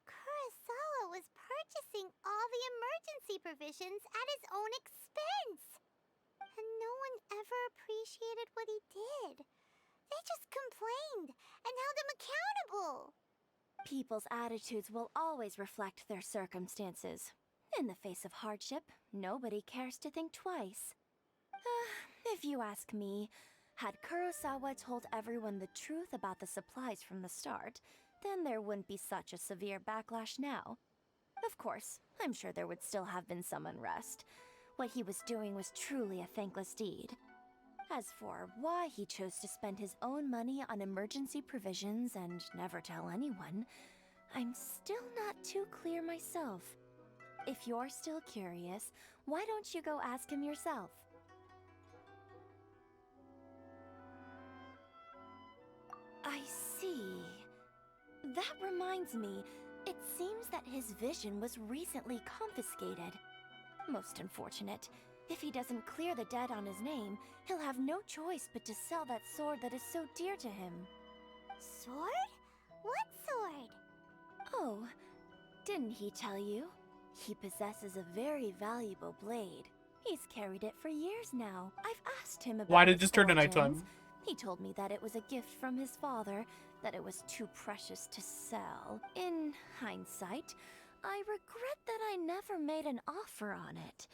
Kurosawa was purchasing all the emergency provisions at his own expense. And no one ever appreciated what he did. They just complained and held him accountable. People's attitudes will always reflect their circumstances. In the face of hardship, nobody cares to think twice. If you ask me, had Kurosawa told everyone the truth about the supplies from the start, then there wouldn't be such a severe backlash now. Of course, I'm sure there would still have been some unrest. What he was doing was truly a thankless deed. As for why he chose to spend his own money on emergency provisions and never tell anyone, I'm still not too clear myself. If you're still curious, why don't you go ask him yourself? I see. that reminds me. It seems that his vision was recently confiscated. Most unfortunate. If he doesn't clear the debt on his name, he'll have no choice but to sell that sword that is so dear to him. Sword? What sword? Oh, didn't he tell you? He possesses a very valuable blade. He's carried it for years now. I've asked him about Why did it its just turn to origins. nighttime? He told me that it was a gift from his father, that it was too precious to sell. In hindsight, I regret that I never made an offer on it.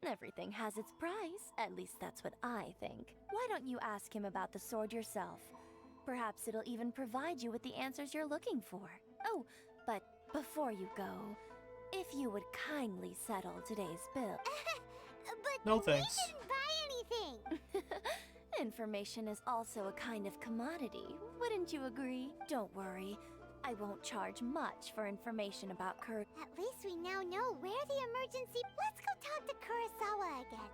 Everything has its price, at least that's what I think. Why don't you ask him about the sword yourself? Perhaps it'll even provide you with the answers you're looking for. Oh, but before you go, if you would kindly settle today's bill. But No thanks. we didn't buy anything. Information is also a kind of commodity, wouldn't you agree? Don't worry, I won't charge much for information about Kurt. At least we now know where the emergency... Let's go talk to Kurosawa again.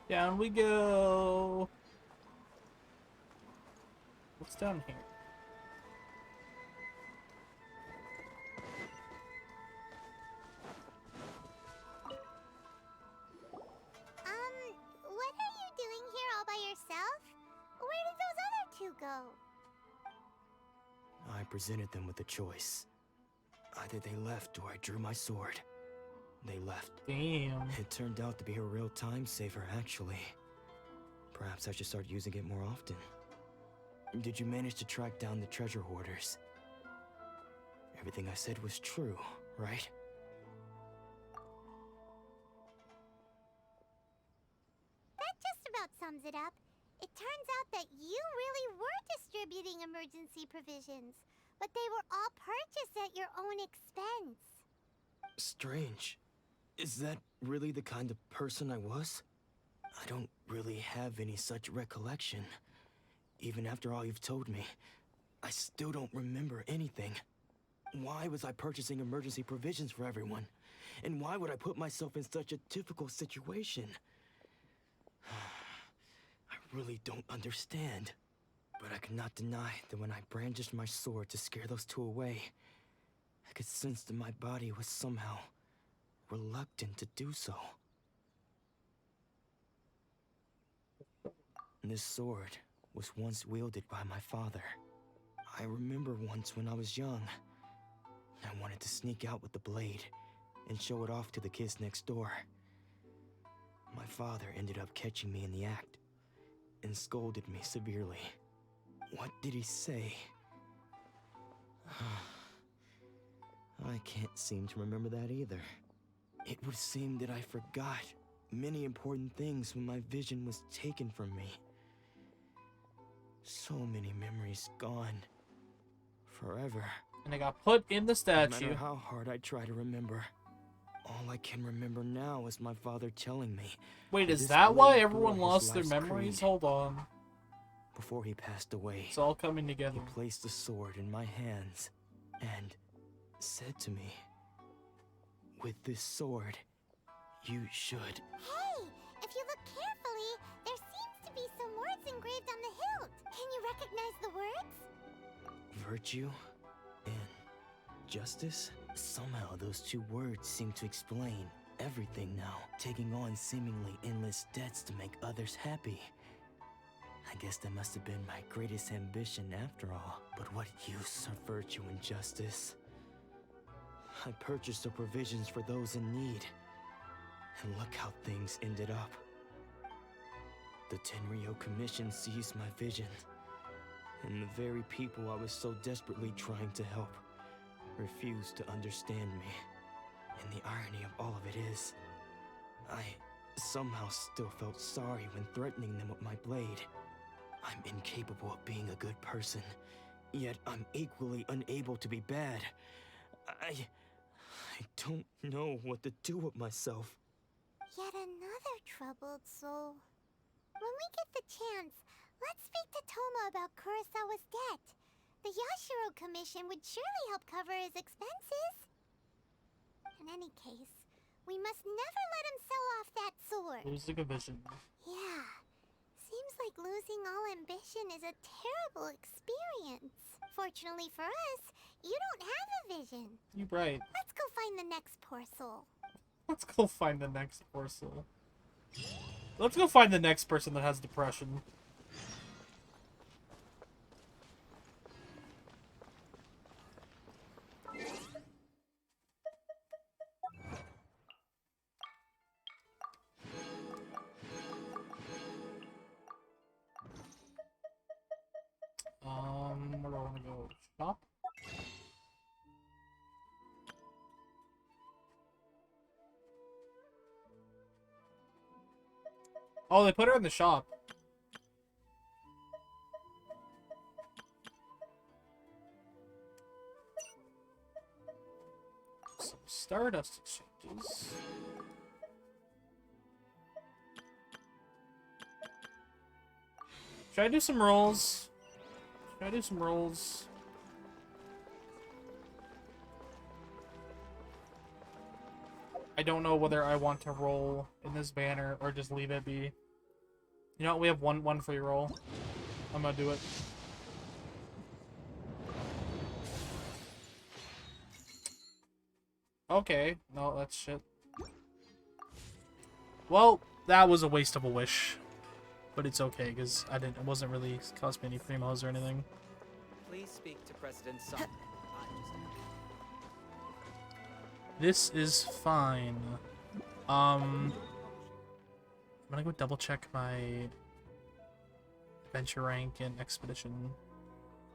Down we go. What's down here? What are you doing here all by yourself? Where did those other two go? I presented them with a choice. Either they left or I drew my sword. They left. Damn. It turned out to be a real time saver, actually. Perhaps I should start using it more often. Did you manage to track down the treasure hoarders? Everything I said was true, right? That just about sums it up. It turns out that you really were distributing emergency provisions, but they were all purchased at your own expense. Strange. Is that really the kind of person I was? I don't really have any such recollection. Even after all you've told me, I still don't remember anything. Why was I purchasing emergency provisions for everyone? And why would I put myself in such a difficult situation? I really don't understand. But I cannot deny that when I brandished my sword to scare those two away, I could sense that my body was somehow reluctant to do so. This sword was once wielded by my father. I remember once when I was young, I wanted to sneak out with the blade and show it off to the kids next door. My father ended up catching me in the act and scolded me severely. What did he say? I can't seem to remember that either. It would seem that I forgot many important things when my vision was taken from me. So many memories gone. Forever. And I got put in the No statue. matter how hard I try to remember, all I can remember now is my father telling me. Wait, is this that why blade everyone bore his lost their life's memories? creed. Hold on. Before he passed away, It's all coming together. he placed the sword in my hands and said to me, "With this sword, you should." Hey, if you look carefully, there seems to be some words engraved on the hilt. Can you recognize the words? Virtue and justice? Somehow those two words seem to explain everything now, taking on seemingly endless debts to make others happy. I guess that must have been my greatest ambition after all. But what use are virtue and justice? I purchased the provisions for those in need, and look how things ended up. The Tenryo Commission seized my vision, and the very people I was so desperately trying to help refused to understand me. And the irony of all of it is, I somehow still felt sorry when threatening them with my blade. I'm incapable of being a good person, yet I'm equally unable to be bad. I don't know what to do with myself. Yet another troubled soul. When we get the chance, let's speak to Toma about Kurosawa's debt. The Yashiro Commission would surely help cover his expenses. In any case, we must never let him sell off that sword. Losing a vision. Yeah. Seems like losing all ambition is a terrible experience. Fortunately for us, you don't have a vision. You're right. Let's go find the next parcel. Let's go find the next parcel. Let's go find the next person that has depression. Where do I want to go? Shop? Oh, they put her in the shop. Some Stardust exchanges. Should I do some rolls? Should I do some rolls? I don't know whether I want to roll in this banner or just leave it be. You know what? We have one free roll. I'm gonna do it. Okay. No, that's shit. Well, that was a waste of a wish. But it's okay, because it wasn't really cost me any primos or anything. Please speak to President Son. This is fine. I'm gonna go double check my adventure rank and expedition.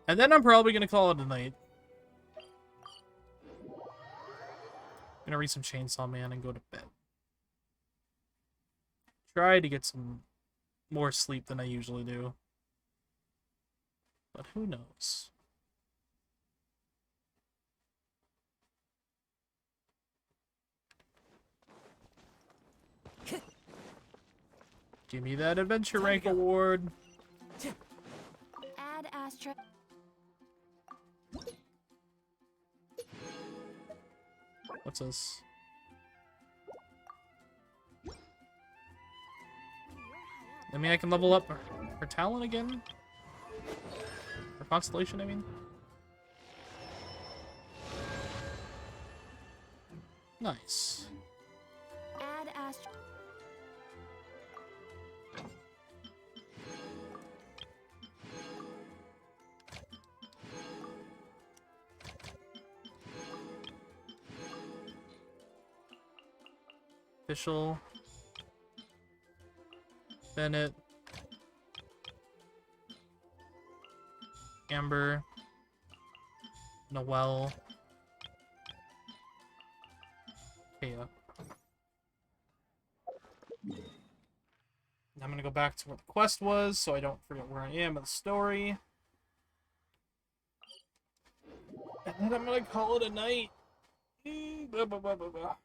And then I'm probably gonna call it a night. I'm gonna read some Chainsaw Man and go to bed. Try to get some more sleep than I usually do. But who knows? Give me that adventure rank award. Add Astra. What's this? I mean, I can level up her talent again? Her constellation, I mean? Nice. Add Astra. Official. Bennett. Amber. Noelle. Kaya. I'm gonna go back to where the quest was so I don't forget where I am in the story. And then I'm gonna call it a night. Blah, blah, blah, blah, blah.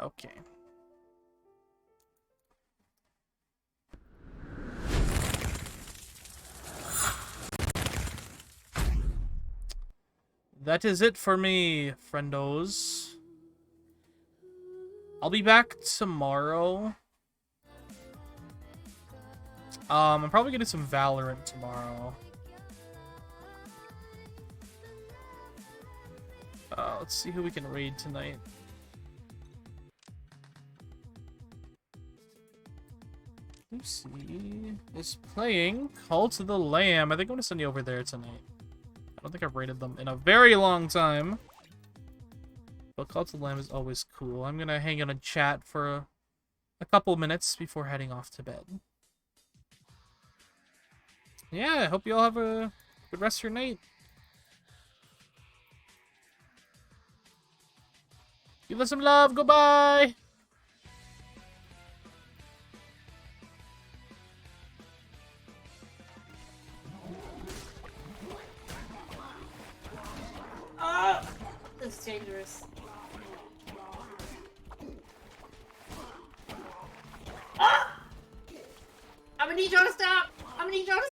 Okay. That is it for me, friendos. I'll be back tomorrow. I'm probably gonna do some Valorant tomorrow. Let's see who we can raid tonight. Lucy is playing Call to the Lamb. I think I'm gonna send you over there tonight. I don't think I've raided them in a very long time. But Call to the Lamb is always cool. I'm gonna hang out and chat for a couple minutes before heading off to bed. Yeah, I hope you all have a good rest of your night. Give us some love. Goodbye. That's dangerous. need y'all to stop. I'm gonna need y'all to